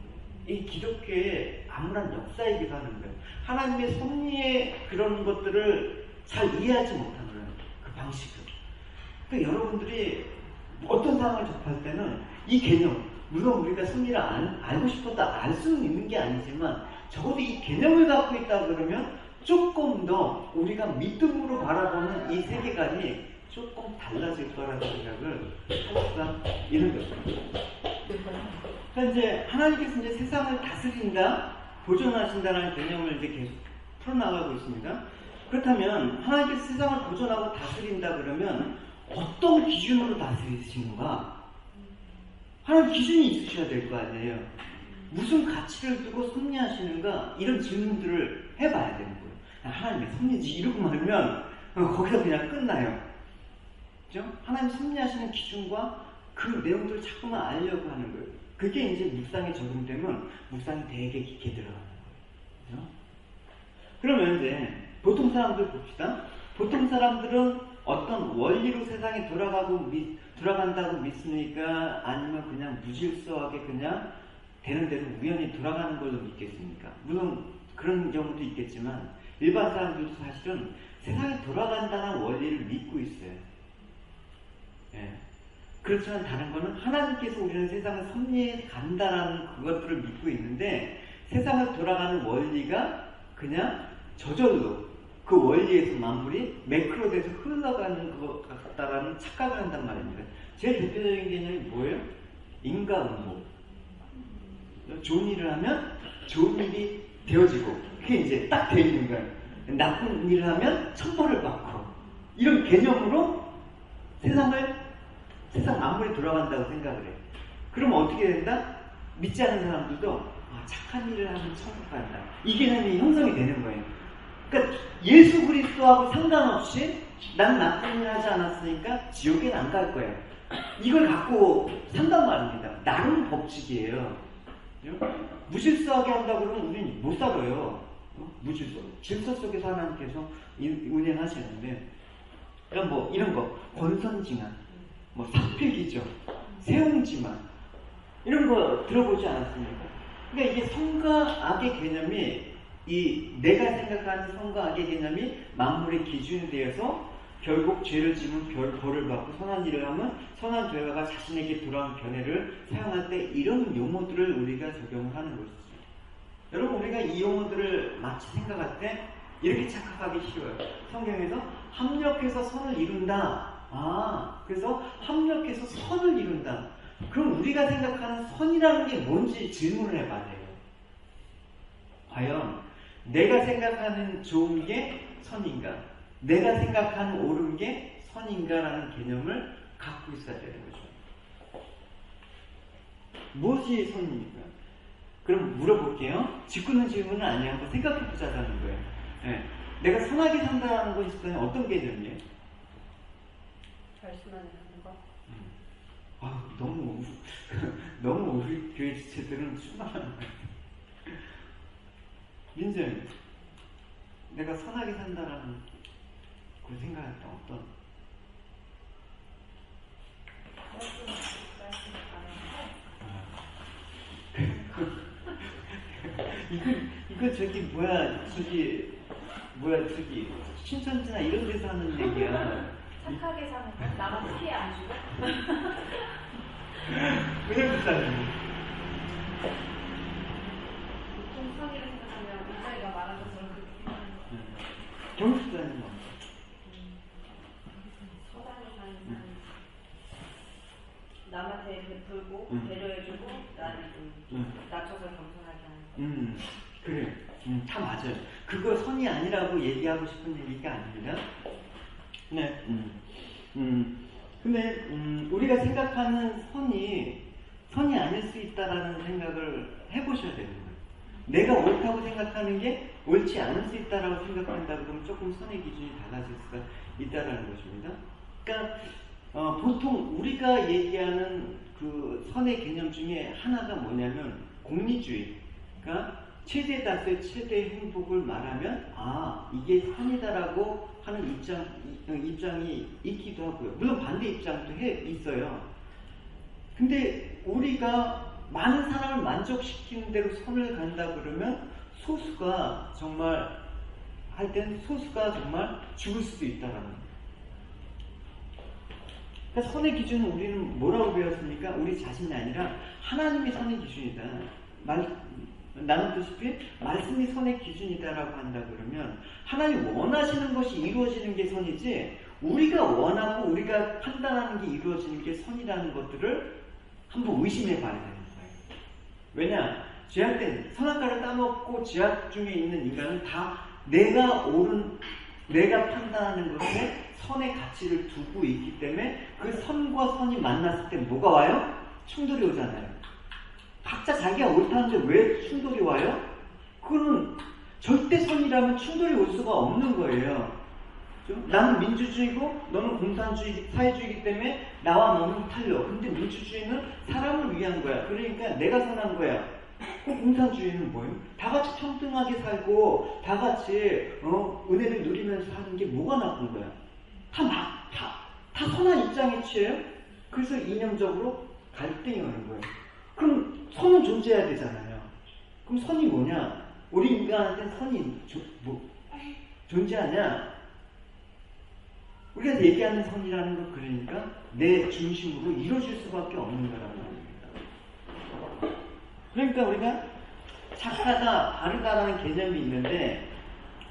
[SPEAKER 1] 이 기독교의 암울한 역사이기도 하는 거예요. 하나님의 섭리의 그런 것들을 잘 이해하지 못하는 그 방식을. 그러니까 여러분들이 어떤 상황을 접할 때는 이 개념, 물론 우리가 섭리를 알고 싶었다 알 수는 있는 게 아니지만 적어도 이 개념을 갖고 있다 그러면 조금 더 우리가 믿음으로 바라보는 이 세계관이 조금 달라질 거라는 생각을 할 수가 있는 거죠. 그러니까 이제 하나님께서 이제 세상을 다스린다, 보존하신다는 개념을 이제 계속 풀어나가고 있습니다. 그렇다면 하나님께서 세상을 보존하고 다스린다 그러면 어떤 기준으로 다스리시는가? 하나님 기준이 있으셔야 될 거 아니에요. 무슨 가치를 두고 섭리하시는가? 이런 질문들을 해봐야 되는 거예요. 하나님의 섭리지 이러고 말면 거기서 그냥 끝나요. 그죠? 하나님 섭리하시는 기준과 그 내용들을 자꾸만 알려고 하는 거예요. 그게 이제 묵상에 적용되면 묵상이 되게 깊게 들어가는 거예요. 그죠? 그러면 이제 보통 사람들 봅시다. 보통 사람들은 어떤 원리로 세상에 돌아간다고 믿습니까? 아니면 그냥 무질서하게 그냥 되는 대로 우연히 돌아가는 걸로 믿겠습니까? 물론 그런 경우도 있겠지만 일반 사람들도 사실은 세상에 돌아간다는 원리를 믿고 있어요. 예. 그렇지만 다른 거는 하나님께서 우리는 세상을 섭리해 간다라는 그것들을 믿고 있는데 세상을 돌아가는 원리가 그냥 저절로 그 원리에서 만물이 매크로돼서 흘러가는 것 같다라는 착각을 한단 말입니다. 제일 대표적인 개념이 뭐예요? 인과응보. 좋은 일을 하면 좋은 일이 되어지고 그게 이제 딱 되어 있는 거예요. 나쁜 일을 하면 천벌을 받고 이런 개념으로 세상 만물이 돌아간다고 생각을 해요. 그럼 어떻게 된다? 믿지 않는 사람들도 착한 일을 하면 천국 간다. 이 개념이 형성이 되는 거예요. 그러니까 예수 그리스도하고 상관없이 난 나쁜 일 하지 않았으니까 지옥에는 안 갈 거예요. 이걸 갖고 산단 말입니다. 나름 법칙이에요. 무질서하게 한다고 그러면 우리는 못 살아요. 무질서. 질서 속에서 하나님께서 운행하시는데 뭐 이런 거 권선징악, 뭐 삭필기죠, 세옹지만 이런 거 들어보지 않았습니까? 그러니까 이게 선과 악의 개념이 내가 생각하는 선과 악의 개념이 만물의 기준이 되어서 결국 죄를 지면 벌을 받고 선한 일을 하면 선한 결과가 자신에게 돌아온 견해를 사용할 때 이런 용어들을 우리가 적용을 하는 것이죠. 여러분 우리가 이 용어들을 마치 생각할 때 이렇게 착각하기 쉬워요. 성경에서 합력해서 선을 이룬다. 그래서 합력해서 선을 이룬다. 그럼 우리가 생각하는 선이라는 게 뭔지 질문을 해봐야 돼요. 과연 내가 생각하는 좋은 게 선인가? 내가 생각하는 옳은 게 선인가라는 개념을 갖고 있어야 되는 거죠. 무엇이 선입니까? 그럼 물어볼게요. 짓궂은 질문은 아니에요. 한번 생각해보자는 거예요. 네. 내가 선하게 산다는 것이 어떤 개념이에요?
[SPEAKER 2] 결심하는 거.
[SPEAKER 1] 너무 우리 교회 지체들은 충만한 것 같아요. 민정, 내가 선하게 산다라는 그 생각할 때 어떤? 이거 저기 신천지나 이런 데서 하는 얘기야.
[SPEAKER 2] 착하게 사는 거? 나만 피해 안 주고?
[SPEAKER 1] 은영 집사님.
[SPEAKER 2] 보통 선의를 생각하면 민자이가 말한 것처럼 그렇게 생각하는 것 같아요.
[SPEAKER 1] 경 집사님.
[SPEAKER 2] 서당에 사는 사람 남한테 베풀고 배려해주고 나를 좀 낮춰서 겸손하게 하는 거.
[SPEAKER 1] 그래. 다 맞아요. 그거 선이 아니라고 얘기하고 싶은 얘기가 아닙니다. 네. 근데 우리가 생각하는 선이 아닐 수 있다라는 생각을 해보셔야 되는 거예요. 내가 옳다고 생각하는 게 옳지 않을 수 있다라고 생각한다 그러면 조금 선의 기준이 달라질 수가 있다라는 것입니다. 그러니까 보통 우리가 얘기하는 그 선의 개념 중에 하나가 뭐냐면 공리주의. 그러니까 최대 다수의 최대 행복을 말하면 이게 선이다라고 하는 입장이 있기도 하고요. 물론 반대 입장도 있어요. 근데 우리가 많은 사람을 만족시키는 대로 선을 간다 그러면 소수가 정말 죽을 수도 있다라는 거예요. 그러니까 선의 기준은 우리는 뭐라고 배웠습니까? 우리 자신이 아니라 하나님이 선의 기준이다. 나눴다시피 말씀이 선의 기준이다라고 한다 그러면 하나님 원하시는 것이 이루어지는 게 선이지 우리가 원하고 우리가 판단하는 게 이루어지는 게 선이라는 것들을 한번 의심해 봐야 되는 거예요. 왜냐? 죄악 때 선악과를 따먹고 죄악 중에 있는 인간은 다 내가 판단하는 것에 선의 가치를 두고 있기 때문에 그 선과 선이 만났을 때 뭐가 와요? 충돌이 오잖아요. 각자 자기가 옳다는데 왜 충돌이 와요? 그거는 절대선이라면 충돌이 올 수가 없는 거예요. 나는 민주주의고 너는 공산주의, 사회주의이기 때문에 나와 너는 틀려. 근데 민주주의는 사람을 위한 거야. 그러니까 내가 선한 거야. 그 공산주의는 뭐예요? 다 같이 평등하게 살고 다 같이 은혜를 누리면서 하는 게 뭐가 나쁜 거야? 다 선한 입장에 취해요? 그래서 이념적으로 갈등이 오는 거예요. 그럼 선은 존재해야 되잖아요. 그럼 선이 뭐냐? 우리 인간한테 선이 존재하냐? 우리가 얘기하는 선이라는 건 그러니까 내 중심으로 이루어질 수밖에 없는 거라는 겁니다. 그러니까 우리가 착하다, 바르다라는 개념이 있는데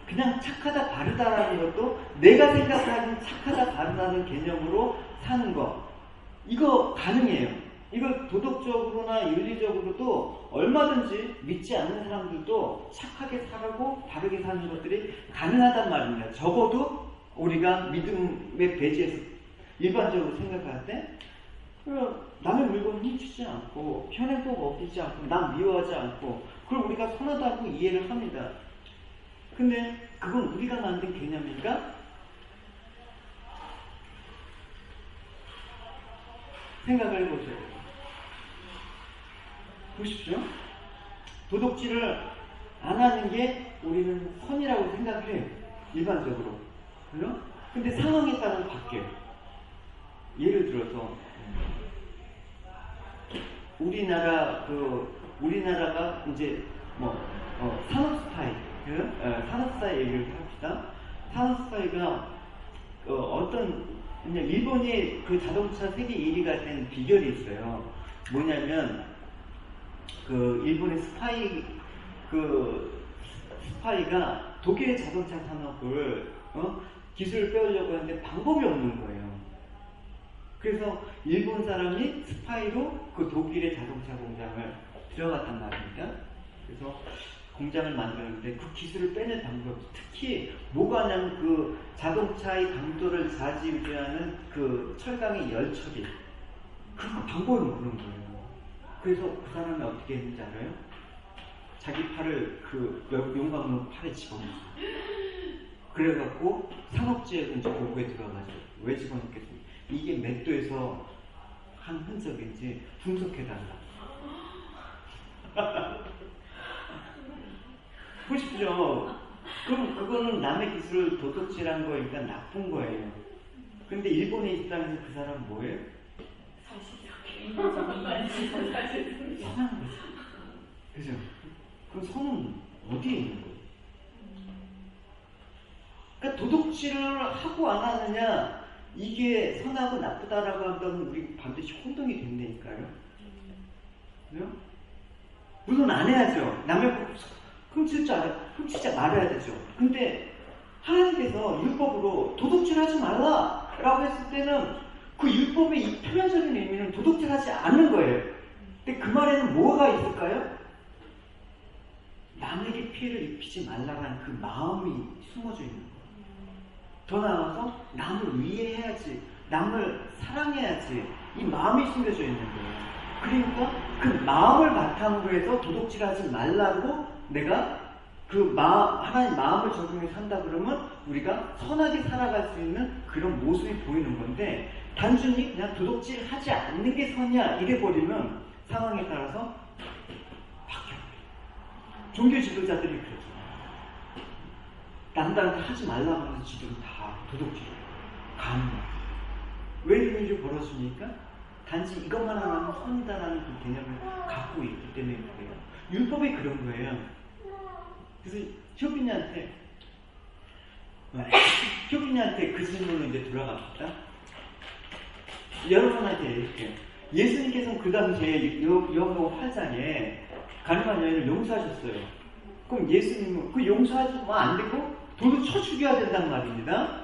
[SPEAKER 1] 그냥 착하다, 바르다라는 것도 내가 생각하는 착하다, 바르다는 개념으로 사는 거 이거 가능해요. 이걸 도덕적으로나 윤리적으로도 얼마든지 믿지 않는 사람들도 착하게 살고 바르게 사는 것들이 가능하단 말입니다. 적어도 우리가 믿음의 배제에서 일반적으로 생각할 때 남의 물건을 훔치지 않고 현행법 어기지 않고 남 미워하지 않고 그걸 우리가 선하다고 이해를 합니다. 근데 그건 우리가 만든 개념인가? 생각을 해보셔야 돼요. 보십시오. 도덕질을 안 하는 게 우리는 선이라고 생각을 해요. 일반적으로. 그죠? 근데 상황에 따라서 바뀌어요. 예를 들어서 우리나라가 이제 산업 스파이, 산업 스파이 얘기를 합시다. 산업 스파이가 일본이 그 자동차 세계 1위가 된 비결이 있어요. 뭐냐면 일본의 스파이가 독일의 자동차 산업을 기술을 빼오려고 하는데 방법이 없는 거예요. 그래서 일본 사람이 스파이로 그 독일의 자동차 공장을 들어갔단 말입니다. 그래서 공장을 만드는데 그 기술을 빼낼 방법이 없어요. 특히 뭐가 하냐면 그 자동차의 강도를 좌지우지하는 그 철강의 열처리 그 방법을 모르는 거예요. 그래서 그 사람이 어떻게 했는지 알아요? 자기 팔을 그 용광로 팔에 집어넣었어요. 그래갖고 산업재해를 이제 보고에 들어가죠. 왜 집어넣겠습니까? 이게 몇 도에서 한 흔적인지 분석해달라. 보십시오. 그럼 그거는 남의 기술을 도둑질한 거니까 나쁜 거예요. 근데 일본의 입장에서 그 사람은 뭐예요? 선한 거죠. 그죠? 그럼 선은 어디에 있는 거예요? 그러니까 도둑질을 하고 안 하느냐 이게 선하고 나쁘다라고 한다면 우리 반드시 혼동이 된다니까요. 그래요? 물론 안 해야죠. 남의 거 훔치지 말아야 되죠. 근데 하나님께서 율법으로 도둑질하지 말라라고 했을 때는 그 율법의 이 표면적인 의미는 도둑질하지 않는 거예요. 근데 그 말에는 뭐가 있을까요? 남에게 피해를 입히지 말라라는 그 마음이 숨어져 있는 거예요. 더 나아가서 남을 위해해야지, 남을 사랑해야지, 이 마음이 숨겨져 있는 거예요. 그러니까 그 마음을 바탕으로 해서 도둑질하지 말라고 내가 하나님 마음을 적용해서 한다 그러면 우리가 선하게 살아갈 수 있는 그런 모습이 보이는 건데, 단순히 그냥 도둑질하지 않는 게 선이야 이래 버리면 상황에 따라서 바뀌어요. 종교 지도자들이 그러죠. 남들한테 하지 말라고 하면서 지금 다 도둑질을 가는 거예요. 왜 이런 일이 벌어집니까? 단지 이것만 하면 선이다라는 그 개념을 갖고 있기 때문에 그래요. 율법이 그런 거예요. 그래서 효빈이한테 그 질문으로 이제 돌아갑시다. 여러분한테 얘기할게요. 예수님께서는 그 당시에 요한복음 8장에 가늠한 여인을 용서하셨어요. 그럼 예수님은 그 용서하지만 안 되고 돌로 쳐 죽여야 된단 말입니다.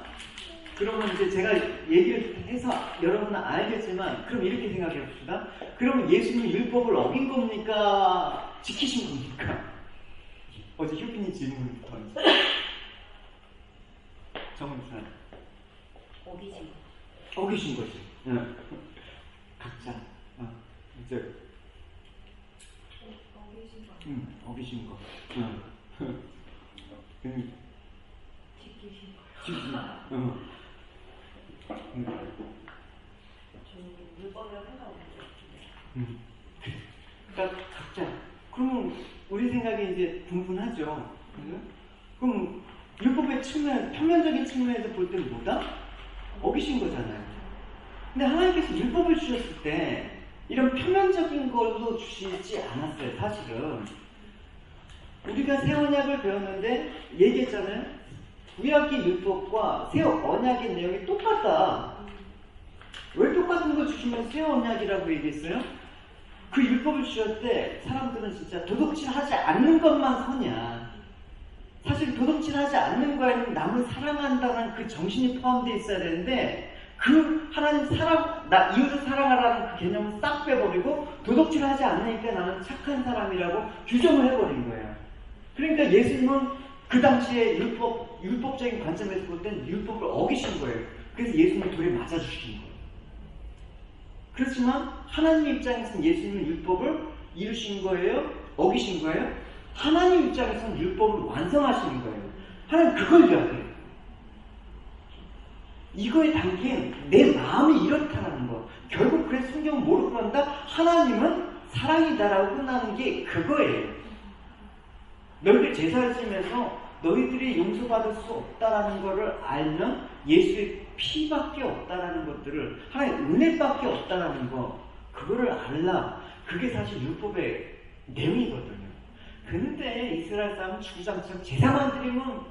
[SPEAKER 1] 그러면 이제 제가 얘기를 해서 여러분은 알겠지만, 그럼 이렇게 생각해 봅시다. 그러면 예수님은 율법을 어긴 겁니까? 지키신 겁니까? 어제 효빈이 질문부터 정은사 어기신 거지. 응. 각자 이제 어기신 거. 지키신 거.
[SPEAKER 2] 율법이라고 생각하고
[SPEAKER 1] 그러니까 각자. 그러면 우리 생각이 이제 분분하죠. 그럼 율법의 측면, 표면적인 측면에서 볼 때는 뭐다? 어기신 거잖아요. 근데 하나님께서 율법을 주셨을 때 이런 표면적인 걸로 주시지 않았어요. 사실은 우리가 새 언약을 배웠는데 얘기했잖아요. 구약의 율법과 새 언약의 내용이 똑같다. 왜 똑같은 거 주시면 새 언약이라고 얘기했어요? 그 율법을 주실 때 사람들은 진짜 도둑질하지 않는 것만 선이야. 사실 도둑질하지 않는 거에는 남을 사랑한다는 그 정신이 포함되어 있어야 되는데, 그 하나님 이웃을 사랑하라는 그 개념을 싹 빼버리고 도둑질하지 않으니까 나는 착한 사람이라고 규정을 해버린 거예요. 그러니까 예수님은 그 당시에 율법적인 관점에서 볼 때는 율법을 어기신 거예요. 그래서 예수님이 돌에 맞아 주신 거예요. 그렇지만 하나님 입장에서는 예수님은 율법을 이루신 거예요? 어기신 거예요? 하나님 입장에서는 율법을 완성하시는 거예요. 하나님 그걸 이야기해요. 이거에 담긴 내 마음이 이렇다라는 거. 결국 그래서 성경은 뭐로 끝난다? 하나님은 사랑이다라고 끝나는 게 그거예요. 너희들 제사를 지면서 너희들이 용서받을 수 없다라는 것을 알면 예수의 피밖에 없다라는 것들을, 하나님의 은혜밖에 없다라는 거, 그거를 알라. 그게 사실 율법의 내용이거든요. 근데 이스라엘 사람은 주구장창 제사만 드리면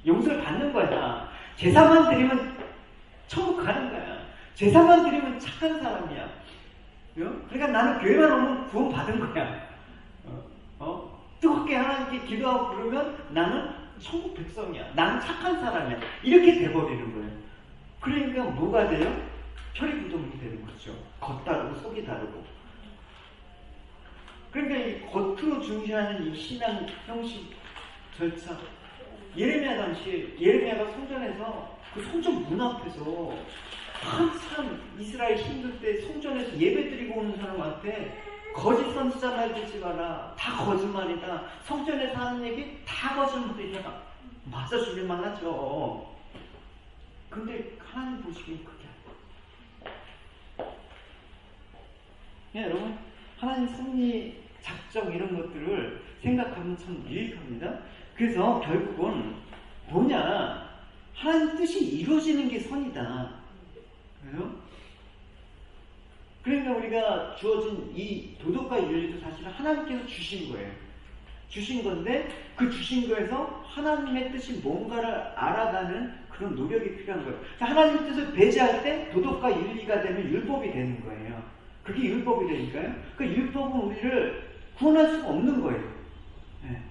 [SPEAKER 1] 용서를 받는 거야. 제사만 드리면 천국 가는 거야. 제사만 드리면 착한 사람이야. 그러니까 나는 교회만 오면 구원 받은 거야. 뜨겁게 하나님께 기도하고 그러면 나는 천국 백성이야. 나는 착한 사람이야. 이렇게 돼버리는 거예요. 그러니까 뭐가 돼요? 혈의부동이 되는 거죠. 겉 다르고 속이 다르고. 그러니까 이 겉으로 중시하는 이 신앙 형식 절차. 예레미야가 성전에서 그 성전 문 앞에서 한참 이스라엘 힘들 때 성전에서 예배 드리고 오는 사람한테 거짓 선지자 말 듣지 마라. 다 거짓말이다. 성전에서 하는 얘기 다 거짓말이다. 맞아 죽일만 하죠. 근데 하나님 보시기엔 그게 아니에요. 여러분, 하나님 승리 작정 이런 것들을 생각하면 참 유익합니다. 그래서 결국은 뭐냐? 하나님 뜻이 이루어지는 게 선이다. 그래요? 그러니까 우리가 주어진 이 도덕과 윤리도 사실은 하나님께서 주신 거예요. 주신 건데 그 주신 거에서 하나님의 뜻이 뭔가를 알아가는 그 그런 노력이 필요한 거예요. 하나님 뜻을 배제할 때 도덕과 윤리가 되면 율법이 되는 거예요. 그게 율법이 되니까요. 그 율법은 우리를 구원할 수가 없는 거예요. 네.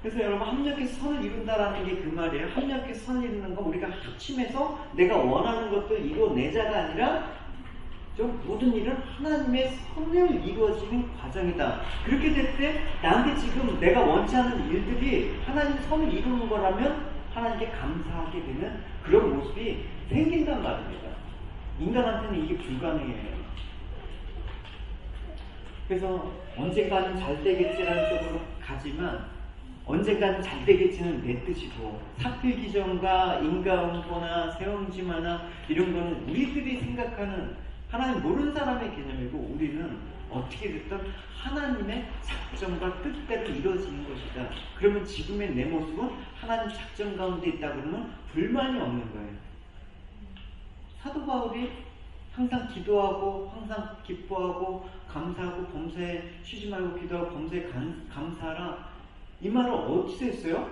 [SPEAKER 1] 그래서 여러분 합력해서 선을 이룬다라는 게 그 말이에요. 합력해서 선을 이루는 건 우리가 합심해서 내가 원하는 것들 이뤄내자가 아니라 좀 모든 일은 하나님의 선을 이루어지는 과정이다. 그렇게 될 때 나한테 지금 내가 원치 않는 일들이 하나님의 선을 이루는 거라면 하나님께 감사하게 되는 그런 모습이 생긴단 말입니다. 인간한테는 이게 불가능해요. 그래서 언젠가는 잘 되겠지라는 쪽으로 가지만 언젠가는 잘 되겠지는 내 뜻이고 사필기전과 인과응보나 세움지마나 이런 거는 우리들이 생각하는 하나님 모르는 사람의 개념이고 우리는 어떻게 됐든 하나님의 작정과 뜻대로 이루어지는 것이다. 그러면 지금의 내 모습은 하나님 작정 가운데 있다 그러면 불만이 없는 거예요. 사도 바울이 항상 기도하고 항상 기뻐하고 감사하고 범사에 쉬지 말고 기도하고 범사에 감사하라 이 말을 어디서 했어요?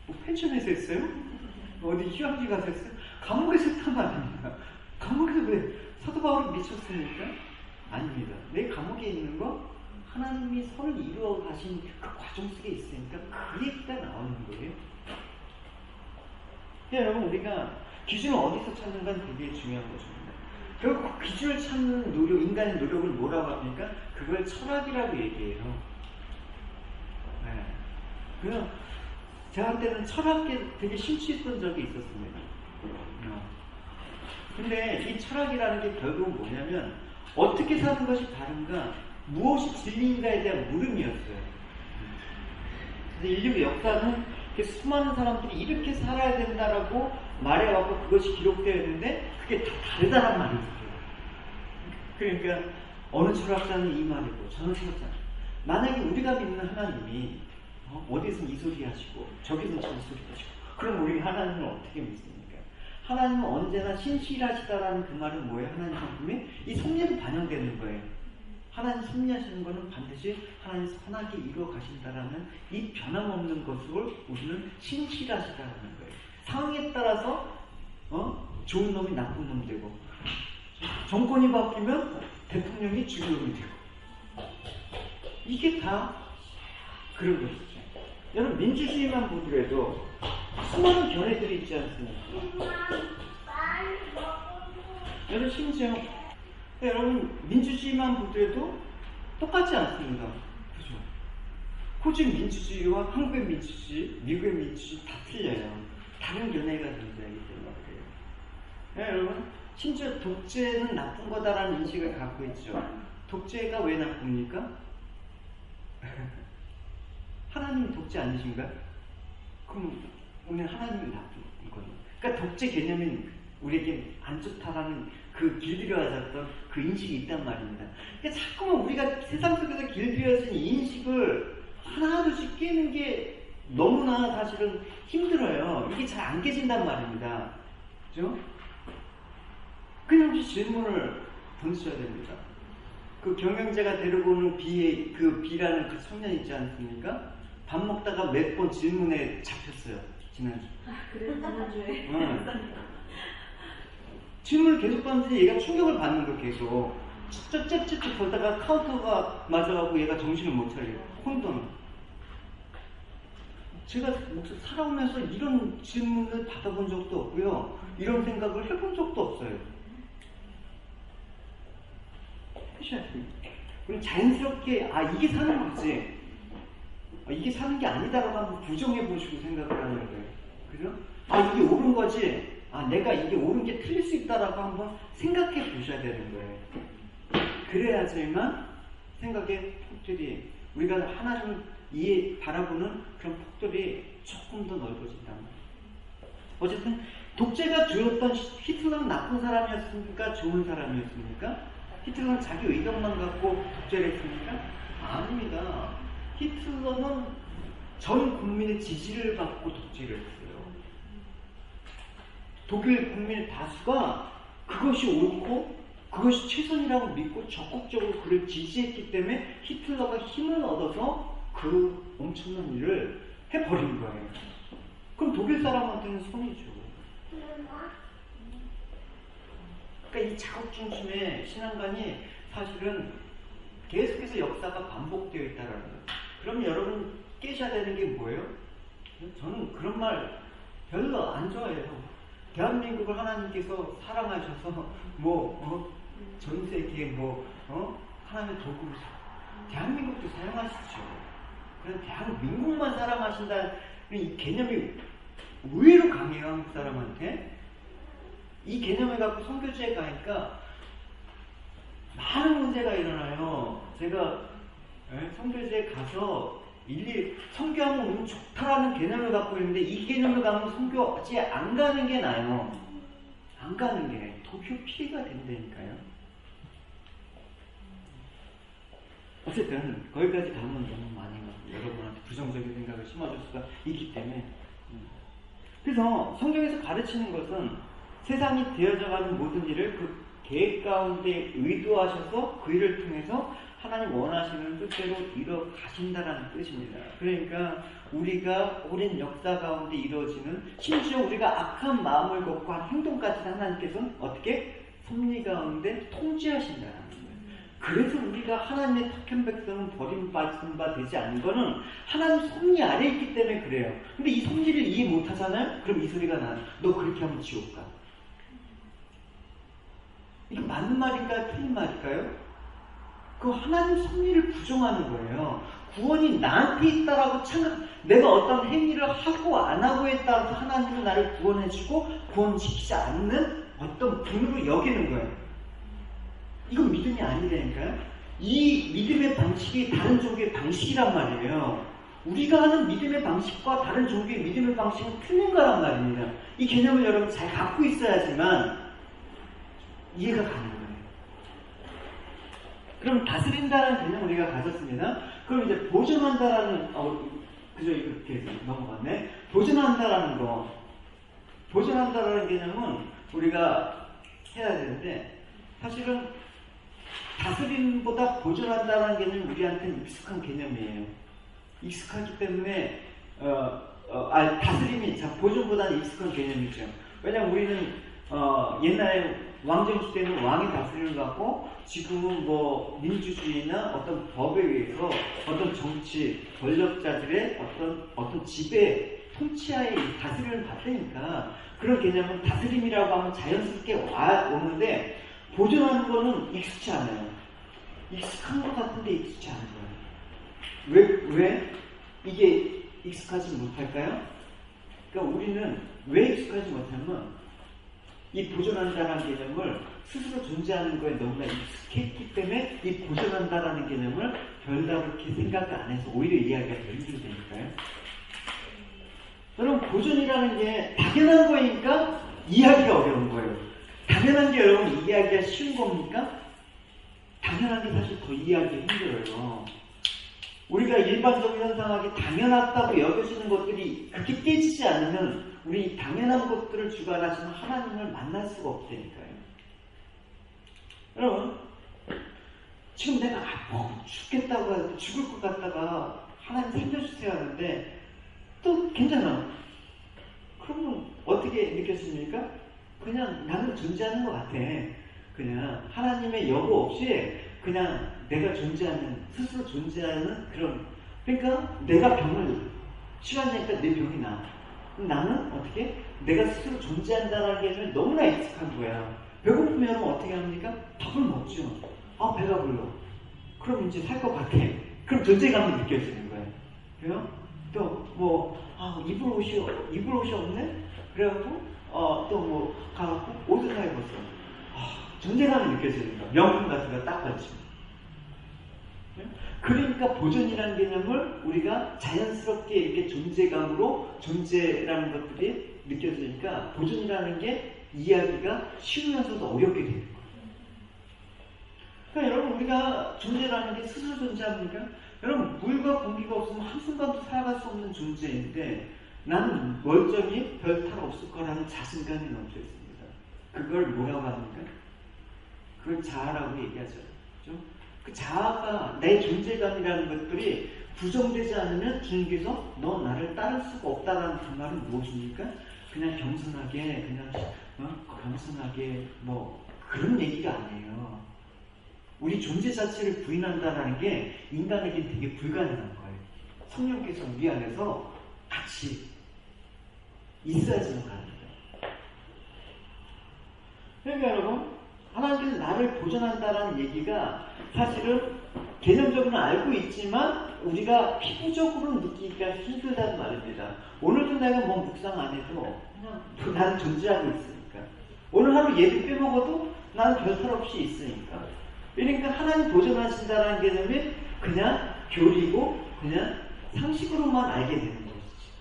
[SPEAKER 1] 뭐 펜션에서 했어요? 어디 휴양지 가서 했어요? 감옥에서 했단 말입니다. 감옥에서 왜 사도 바울이 미쳤습니까? 아닙니다. 내 감옥에 있는 거 하나님이 선을 이루어 가신 그 과정 속에 있으니까 그 얘기가 나오는 거예요. 여러분 우리가 기준을 어디서 찾는 건 되게 중요한 것입니다. 결국 그 기준을 찾는 노력, 인간의 노력을 뭐라고 합니까? 그걸 철학이라고 얘기해요. 네. 그래서 제가 한때는 철학에 되게 심취했던 적이 있었습니다. 근데 이 철학이라는 게 결국은 뭐냐면 어떻게 사는 것이 다른가, 무엇이 진리인가에 대한 물음이었어요. 그래서 인류 역사는 수많은 사람들이 이렇게 살아야 된다라고 말해왔고 그것이 기록되어 있는데 그게 다 다르다란 말이 있어요. 그러니까 어느 철학자는 이 말이고 저는 철학자. 만약에 우리가 믿는 하나님이 어디서 이 소리 하시고 저기서 저 소리 하시고 그럼 우리 하나님을 어떻게 믿습니까? 하나님은 언제나 신실하시다라는 그 말은 뭐예요? 하나님 성품이 이 섭리로 반영되는 거예요. 하나님 섭리하시는 것은 반드시 하나님 선하게 이루어 가신다라는 이 변함없는 것을 우리는 신실하시다라는 거예요. 상황에 따라서 좋은 놈이 나쁜 놈 되고 정권이 바뀌면 대통령이 주인공이 되고 이게 다 그런 것이죠. 여러분 민주주의만 보더라도 수많은 견해들이 있지 않습니까? 여러분 심지어 여러분 민주주의만 보더라도 똑같지 않습니다. 그죠? 호주 민주주의와 한국의 민주주의, 미국의 민주주의 다 틀려요. 다른 견해가 존재하기 때문에 그래요. 네, 여러분 심지어 독재는 나쁜 거다라는 인식을 갖고 있죠. 독재가 왜 나쁩니까? 하나님이 독재 아니신가? 그럼 오늘 하나님이 나쁜 거예요. 그러니까 독재 개념이 우리에게 안 좋다라는 그 길들여졌던 그 인식이 있단 말입니다. 그러니까 자꾸만 우리가 세상 속에서 길들여진 인식을 하나둘씩 깨는 게 너무나 사실은 힘들어요. 이게 잘 안 깨진단 말입니다. 그죠? 끊임없이 질문을 던져야 됩니다. 그 경영자가 데리고 오는 B라는 그 청년 있지 않습니까? 밥 먹다가 몇 번 질문에 잡혔어요. 지난주.
[SPEAKER 2] 그래서 지난주에.
[SPEAKER 1] 질문을 계속 받는데 얘가 충격을 받는 거 계속. 쯧쯧쯧쯧 보다가 카운터가 맞아가고 얘가 정신을 못 차려요. 혼돈. 제가 살아오면서 이런 질문을 받아본 적도 없고요. 이런 생각을 해본 적도 없어요. 그럼 자연스럽게 이게 사는 거지. 이게 사는 게 아니다라고 한번 부정해 보시고 생각을 하는 거예요. 그죠? 이게 옳은 거지. 내가 이게 옳은 게 틀릴 수 있다라고 한번 생각해 보셔야 되는 거예요. 그래야지만 생각의 폭들이 우리가 하나님을 바라보는 그런 폭들이 조금 더 넓어진단 말이에요. 어쨌든 독재가 주었던 히틀러는 나쁜 사람이었습니까? 좋은 사람이었습니까? 히틀러는 자기 의견만 갖고 독재를 했습니까? 아닙니다. 히틀러는 전 국민의 지지를 받고 독재를 했어요. 독일 국민의 다수가 그것이 옳고 그것이 최선이라고 믿고 적극적으로 그를 지지했기 때문에 히틀러가 힘을 얻어서 그 엄청난 일을 해버린 거예요. 그럼 독일 사람한테는 손이죠. 그러니까 이 자국 중심의 신앙관이 사실은 계속해서 역사가 반복되어 있다는 거예요. 그럼 여러분 깨셔야 되는 게 뭐예요? 저는 그런 말 별로 안 좋아해요. 대한민국을 하나님께서 사랑하셔서 전 세계에 하나님의 도구로 대한민국도 사랑하시죠. 그래서 대한민국만 사랑하신다는 이 개념이 의외로 강해요. 한국 사람한테. 이 개념을 갖고 선교지에 가니까 많은 문제가 일어나요. 제가 선교지에 가서 일일이 선교하면 우리는 좋다라는 개념을 갖고 있는데 이 개념을 가면 선교지 안 가는 게 나아요. 안 가는 게 도쿄 피해가 된다니까요. 어쨌든 거기까지 가면 너무 많이 가고 여러분한테 부정적인 생각을 심어줄 수가 있기 때문에 그래서 성경에서 가르치는 것은 세상이 되어져가는 모든 일을 그 계획 가운데 의도하셔서 그 일을 통해서 하나님 원하시는 뜻대로 이뤄 가신다라는 뜻입니다. 그러니까 우리가 오랜 역사 가운데 이루어지는 심지어 우리가 악한 마음을 갖고 한 행동까지 하나님께서는 어떻게 섭리 가운데 통치하신다는 거예요. 그래서 우리가 하나님의 택한 백성은 버림받은 바 되지 않는 거는 하나님 섭리 아래에 있기 때문에 그래요. 근데 이 섭리를 이해 못하잖아요? 그럼 이 소리가 나요. 너 그렇게 하면 지옥 가. 이거 맞는 말일까요? 틀린 말일까요? 그 하나님 섭리를 부정하는 거예요. 구원이 나한테 있다라고 내가 어떤 행위를 하고 안 하고에 따라서 하나님은 나를 구원해주고 구원시키지 않는 어떤 분으로 여기는 거예요. 이건 믿음이 아니라니까요. 이 믿음의 방식이 다른 종교의 방식이란 말이에요. 우리가 하는 믿음의 방식과 다른 종교의 믿음의 방식은 틀린 거란 말입니다. 이 개념을 여러분 잘 갖고 있어야지만 이해가 가는 거예요. 그럼 다스린다는 개념 우리가 가졌습니다. 그럼 이제 보존한다라는 그저 이렇게 넘어갔네. 보존한다라는 개념은 우리가 해야 되는데 사실은 다스림보다 보존한다라는 개념이 우리한테는 익숙한 개념이에요. 익숙하기 때문에 다스림이 보존보다는 익숙한 개념이죠. 왜냐하면 우리는 옛날에 왕정시대는 왕이 다스림을 갖고 지금은 민주주의나 어떤 법에 의해서 어떤 정치 권력자들의 어떤 지배 통치하에 다스림을 받으니까 그런 개념은 다스림이라고 하면 자연스럽게 오는데 보존하는 거는 익숙치 않아요. 익숙한 것 같은데 익숙치 않은 거예요. 왜 이게 익숙하지 못할까요? 그러니까 우리는 왜 익숙하지 못하면 이 보존한다라는 개념을 스스로 존재하는 거에 너무나 익숙했기 때문에 이 보존한다라는 개념을 별다르게 생각 안 해서 오히려 이해하기가 더 힘들다니까요. 여러분 보존이라는 게 당연한 거니까 이해하기가 어려운 거예요. 당연한 게 여러분 이해하기가 쉬운 겁니까? 당연한 게 사실 더 이해하기 힘들어요. 우리가 일반적인 현상하기 당연하다고 여겨지는 것들이 그렇게 깨지지 않으면 우리 당연한 것들을 주관하시는 하나님을 만날 수가 없다니까요. 여러분 지금 내가 죽겠다고 죽을 것 같다가 하나님 살려주세요 하는데 또 괜찮아. 그러면 어떻게 느껴집니까? 그냥 나는 존재하는 것 같아. 그냥 하나님의 여부 없이 그냥 내가 스스로 존재하는 그런, 그러니까 내가 시간 되니까 내 병이 나. 나는 어떻게? 내가 스스로 존재한다는 게 너무나 익숙한 거야. 배고프면 어떻게 합니까? 밥을 먹죠. 배가 불러. 그럼 이제 살 것 같아. 그럼 존재감이 느껴지는 거예요. 그래요? 또 입을 옷이 없네? 그래갖고 가갖고 옷을 사입었어. 존재감이 느껴지는 거야. 명품 같은 거 딱 받지. 그러니까 보존이라는 개념을 우리가 자연스럽게 이렇게 존재라는 것들이 느껴지니까 보존이라는 게 이해하기가 쉬우면서도 어렵게 되는 거예요. 그러니까 여러분 우리가 존재라는 게 스스로 존재합니까? 여러분 물과 공기가 없으면 한순간도 살아갈 수 없는 존재인데 나는 멀쩡히 별 탈 없을 거라는 자신감이 넘쳐 있습니다. 그걸 뭐라고 합니까? 그걸 자아라고 얘기하죠. 그죠? 그 자아가 내 존재감이라는 것들이 부정되지 않으면 주님께서 너 나를 따를 수가 없다라는 그 말은 무엇입니까? 그냥 겸손하게 그냥 겸손하게 뭐 그런 얘기가 아니에요. 우리 존재 자체를 부인한다는 게 인간에게 되게 불가능한 거예요. 성령께서 우리 안에서 같이 있어야지만 가능해요. 그러니까 여러분, 하나님께서 나를 보존한다는 얘기가 사실은 개념적으로는 알고 있지만 우리가 피부적으로 느끼기가 힘들다는 말입니다. 오늘도 내가 뭐 묵상 안 해도 그냥 나는 존재하고 있으니까. 오늘 하루 예배 빼먹어도 나는 별탈 없이 있으니까. 그러니까 하나님 보존하신다는 개념이 그냥 교리고 그냥 상식으로만 알게 되는 것이죠.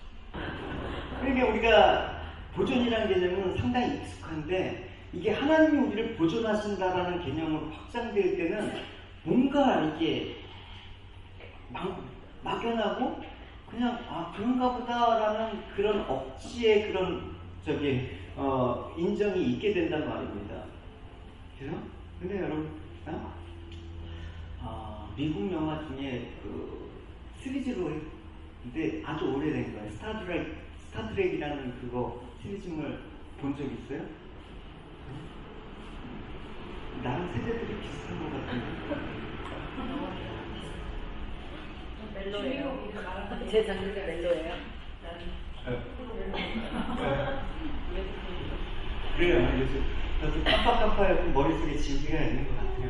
[SPEAKER 1] 그러니까 우리가 보존이라는 개념은 상당히 익숙한데 이게 하나님이 우리를 보존하신다라는 개념으로 확장될 때는 뭔가 이게 막연하고 그냥 그런가 보다라는 그런 억지의 그런 인정이 있게 된단 말입니다. 그죠? 근데 여러분, 미국 영화 중에 그 시리즈로 근데 아주 오래된 거예요. 스타트랙이라는 그거 시리즈물 본 적 있어요? 나랑 세대들이 비슷한 것 같은데.
[SPEAKER 2] 멜로예요. 제 장르가 멜로예요.
[SPEAKER 1] 그래요. 요즘 저도 깜빡깜빡하고 머릿속에 진기가 있는 것 같아요.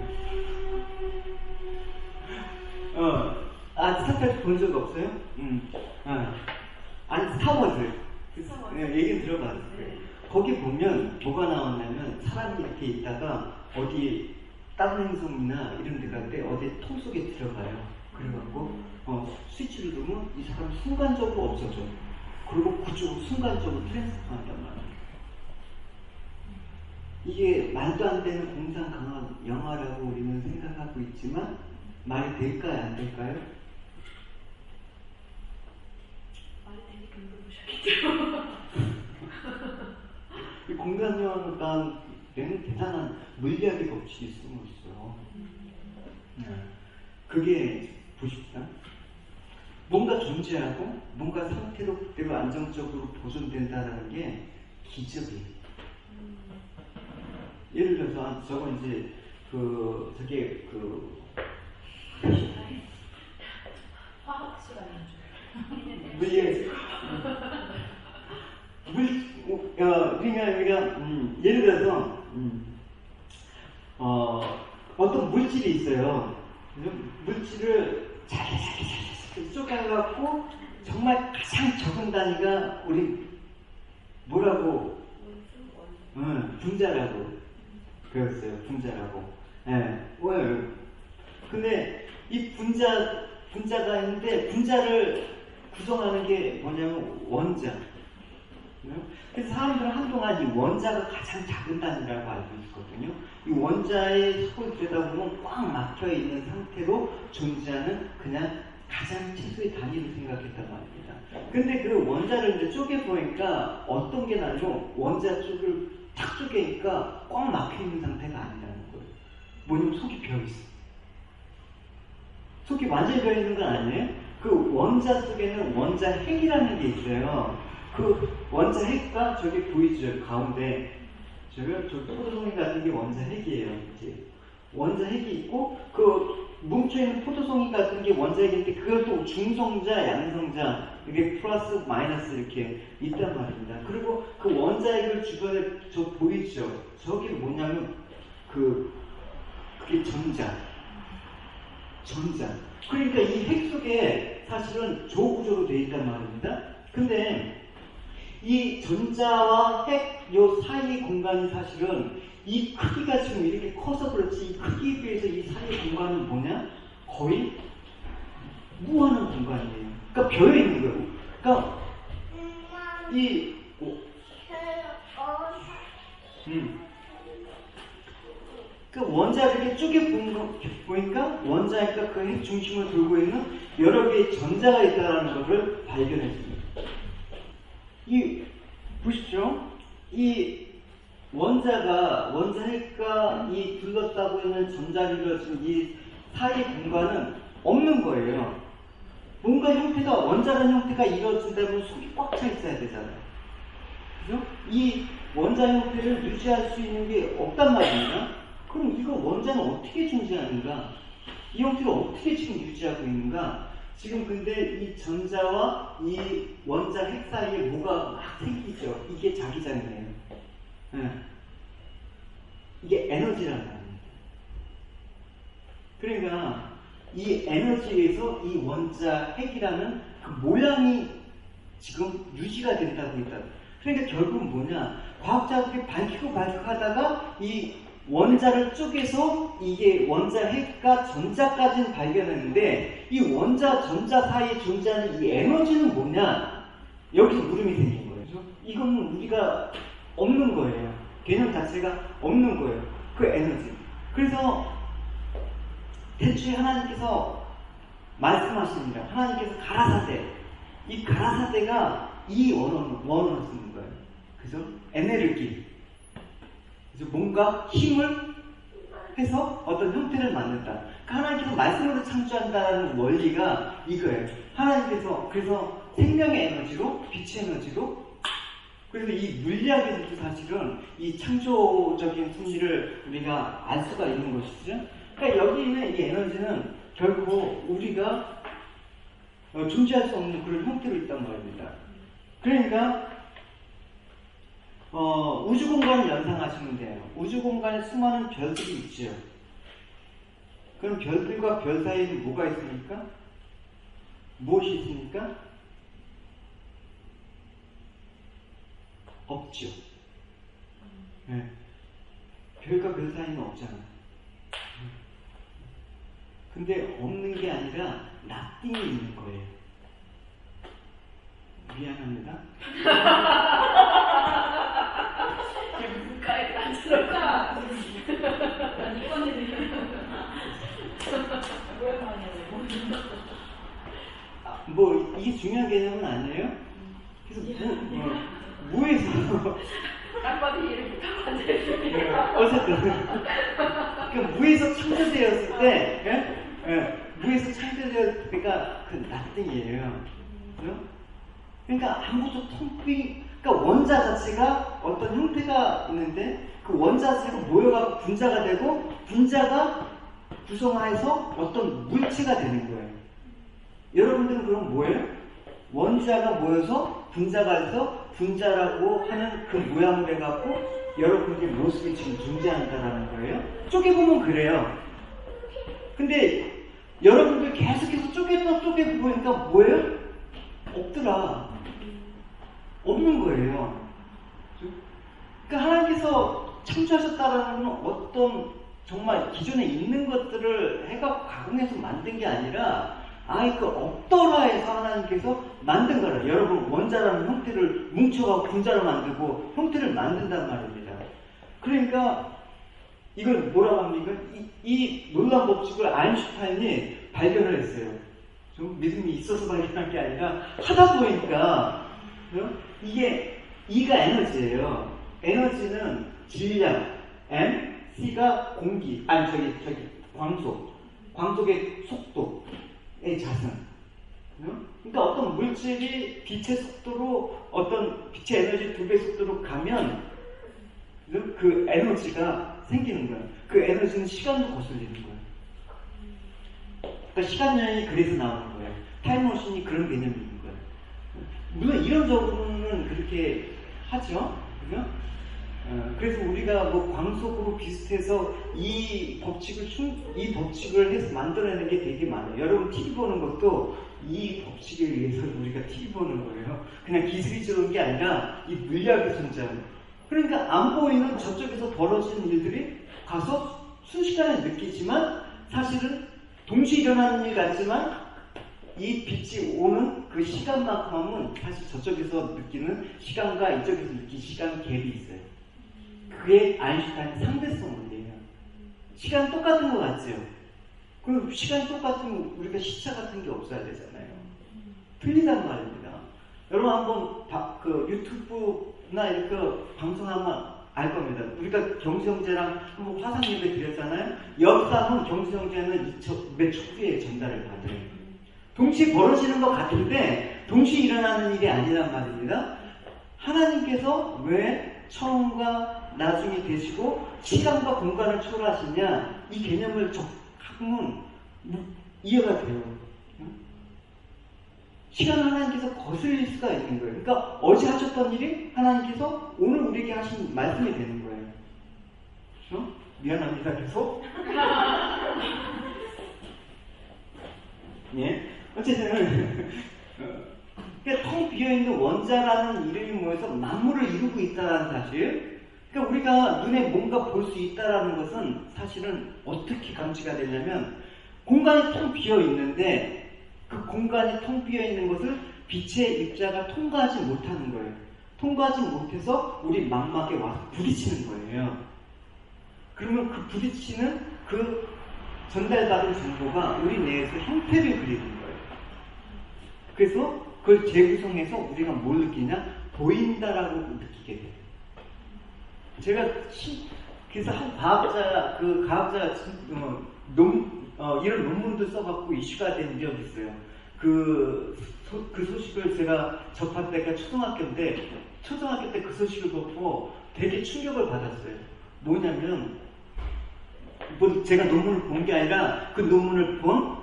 [SPEAKER 1] 스타트랙 본 적 없어요? 아니, 스타워즈. 얘기는 들어봤어요. 거기 보면 뭐가 나왔냐면 사람이 이렇게 있다가 어디 다른 행성이나 이런 데 갈 때 어디 통 속에 들어가요. 그래갖고 스위치를 누르면 이 사람이 순간적으로 없어져. 그리고 그쪽으로 순간적으로 트랜스퍼한단 말이에요. 이게 말도 안 되는 공상 강한 영화라고 우리는 생각하고 있지만 말이 될까요? 안 될까요?
[SPEAKER 2] 말이 되니까 물어보셨겠죠.
[SPEAKER 1] 이 공간영화는 대단한 물리학의 법칙이 숨어 있어요. 그게 보십시다. 뭔가 존재하고 뭔가 상태로 그대로 안정적으로 보존된다는 게 기적이에요. 예를 들어서 저거 이제
[SPEAKER 2] 화학 시간이죠.
[SPEAKER 1] 물리학 그러니까 우리가 예를 들어서 어떤 물질이 있어요. 물질을 잘게 쪼개갖고 정말 가장 적은 단위가 우리 뭐라고? 분자라고 배웠어요. 분자라고. 왜? 근데 이 분자가 있는데 분자를 구성하는 게 뭐냐면 원자. 그래서 사람들은 한동안 이 원자가 가장 작은 단위라고 알고 있거든요. 이 원자에 속을 들여다보면 꽉 막혀있는 상태로 존재하는 그냥 가장 최소의 단위로 생각했단 말입니다. 근데 그 원자를 이제 쪼개보니까 어떤 게 나죠? 원자 쪽을 탁 쪼개니까 꽉 막혀있는 상태가 아니라는 거예요. 뭐냐면 속이 비어있어. 속이 완전히 비어있는 건 아니에요? 그 원자 속에는 원자 핵이라는 게 있어요. 그 원자 핵과 저기 보이죠? 가운데 저기 포도송이 같은 게 원자 핵이에요. 이제 원자 핵이 있고 그 뭉쳐있는 포도송이 같은 게 원자 핵인데 그걸 또 중성자, 양성자 이게 플러스 마이너스 이렇게 있단 말입니다. 그리고 그 원자 핵을 주변에 저 보이죠? 저게 뭐냐면 그게 전자. 그러니까 이 핵 속에 사실은 조구조로 되어 있단 말입니다. 근데 이 전자와 핵 요 사이 공간이 사실은 이 크기가 지금 이렇게 커서 그렇지 이 크기에 비해서 이 사이 공간은 뭐냐? 거의 무한한 공간이에요. 그러니까 비어 있는 거예요. 그러니까 그 원자를 이렇게 쪼개 보니까 원자니까 그 핵 중심을 돌고 있는 여러 개의 전자가 있다는 것을 발견했습니다. 보십시오. 원자핵과 이 둘렀다고 있는 전자를 이루어진 이 사이 공간은 없는 거예요. 뭔가 형태가, 원자라는 형태가 이루어진다면 속이 꽉 차 있어야 되잖아요. 그죠? 이 원자 형태를 유지할 수 있는 게 없단 말입니다. 그럼 이거 원자는 어떻게 존재하는가? 이 형태를 어떻게 지금 유지하고 있는가? 지금 근데 이 전자와 이 원자 핵 사이에 뭐가 막 생기죠. 이게 자기장이에요. 네. 이게 에너지라는 말입니다. 그러니까 이 에너지에서 이 원자 핵이라는 그 모양이 지금 유지가 된다고 했다. 그러니까 결국은 뭐냐? 과학자들이 밝히고 하다가 이 원자를 쪼개서 이게 원자 핵과 전자까지는 발견했는데 이 원자, 전자 사이에 존재하는 이 에너지는 뭐냐? 여기서 물음이 생긴 거예요. 이건 우리가 없는 거예요. 개념 자체가 없는 거예요. 그 에너지. 그래서 대충 하나님께서 말씀하십니다. 하나님께서 가라사대. 이 가라사대가 이 원어를 쓰는 거예요. 그죠? 에네르기. 그래서 뭔가 힘을 해서 어떤 형태를 만든다. 그러니까 하나님께서 말씀으로 창조한다는 원리가 이거예요. 하나님께서 그래서 생명의 에너지로, 빛의 에너지로, 그래서 이 물리학에서도 사실은 이 창조적인 섭리를 우리가 알 수가 있는 것이죠. 그러니까 여기 있는 이 에너지는 결국 우리가 존재할 수 없는 그런 형태로 있단 말입니다. 그러니까 우주 공간을 연상하시면 돼요. 우주 공간에 수많은 별들이 있죠. 그럼 별들과 별 사이에는 뭐가 있습니까? 무엇이 있습니까? 없죠. 네. 별과 별 사이는 없잖아요. 근데 없는 게 아니라 nothing이 있는 거예요. 미안합니다.
[SPEAKER 2] 문과에 안 들어가.
[SPEAKER 1] 뭐 이게 중요한 개념은 아니에요. 그래서 무에서
[SPEAKER 2] 딱 봐도 이해를 못하고 앉아있어요.
[SPEAKER 1] 어쨌든 그러니까 무에서 창조되었을 때, 무에서 창조되었을 때가 그 nothing이에요. 그러니까 아무것도 텅빈, 그러니까 원자 자체가 어떤 형태가 있는데 그 원자 자체가 모여가 분자가 되고 분자가 구성해서 어떤 물체가 되는 거예요. 여러분들은 그럼 뭐예요? 원자가 모여서 분자가 돼서 분자라고 하는 그 모양을 해갖고 여러분들의 모습이 지금 존재한다라는 거예요. 쪼개보면 그래요. 근데 여러분들 계속해서 쪼개보니까 뭐예요? 없더라. 없는 거예요. 그러니까 하나님께서 창조하셨다라는 어떤 정말 기존에 있는 것들을 해갖고 가공해서 만든 게 아니라 아예 그 없더라 해서 하나님께서 만든 거라. 여러분 원자라는 형태를 뭉쳐가고 분자로 만들고 형태를 만든단 말입니다. 그러니까 이걸 뭐라고 합니까? 이 놀라운 법칙을 아인슈타인이 발견을 했어요. 좀 믿음이 있어서 발견한 게 아니라 하다 보니까 이게 E가 에너지예요. 에너지는 질량, M, C가 공기, 광속의 속도의 자선. 그러니까 어떤 물질이 빛의 속도로 어떤 빛의 에너지 2배 속도로 가면 그 에너지가 생기는 거예요. 그 에너지는 시간도 거슬리는 거예요. 그러니까 시간 여행이 그래서 나오는 거예요. 타임머신이 그런 개념이 있는 거예요. 물론 이론적으로는 그렇게 하죠. 그죠? 그래서 우리가 뭐 광속으로 비슷해서 이 법칙을 해서 만들어내는 게 되게 많아요. 여러분 TV 보는 것도 이 법칙에 의해서 우리가 TV 보는 거예요. 그냥 기술이적인 게 아니라 이 물리학이 존재하는 거예요. 그러니까 안 보이는 저쪽에서 벌어지는 일들이 가서 순식간에 느끼지만 사실은 동시에 일어나는 일 같지만 이 빛이 오는 그 시간만큼은 사실 저쪽에서 느끼는 시간과 이쪽에서 느끼는 시간 갭이 있어요. 그게 아인슈타인의 상대성 원리예요. 시간 똑같은 것 같죠? 그럼 시간이 똑같으면 우리가 시차 같은 게 없어야 되잖아요. 틀리단 말입니다. 여러분 한번 그 유튜브나 이렇게 방송하면 알 겁니다. 우리가 경수형제랑 한번 화상 예배 드렸잖아요. 역사는 경수형제는 몇 초 후에 전달을 받아요. 동시에 벌어지는 것 같은데 동시에 일어나는 일이 아니란 말입니다. 하나님께서 왜 처음과 나중이 되시고 시간과 공간을 초월하시냐, 이 개념을 하면 이해가 돼요. 시간을 하나님께서 거슬릴 수가 있는 거예요. 그러니까 어제 하셨던 일이 하나님께서 오늘 우리에게 하신 말씀이 되는 거예요. 그렇죠? 미안합니다. 계속. 예. 어쨌든 그러니까 텅 비어있는 원자라는 이름이 모여서 만물을 이루고 있다는 사실. 그러니까 우리가 눈에 뭔가 볼 수 있다는 것은 사실은 어떻게 감지가 되냐면, 공간이 텅 비어 있는데 그 공간이 텅 비어 있는 것을 빛의 입자가 통과하지 못하는 거예요. 통과하지 못해서 우리 망막에 와서 부딪히는 거예요. 그러면 그 부딪히는 그 전달받은 정보가 우리 뇌에서 형태를 그리는 거예요. 그래서 그걸 재구성해서 우리가 뭘 느끼냐? 보인다라고 느끼게 돼요. 제가 그래서 한 과학자, 이런 논문도 써갖고 이슈가 된 적이 있어요. 그 소식을 제가 접할 때가 초등학교 때 그 소식을 듣고 되게 충격을 받았어요. 뭐냐면, 제가 논문을 본 게 아니라 그 논문을 본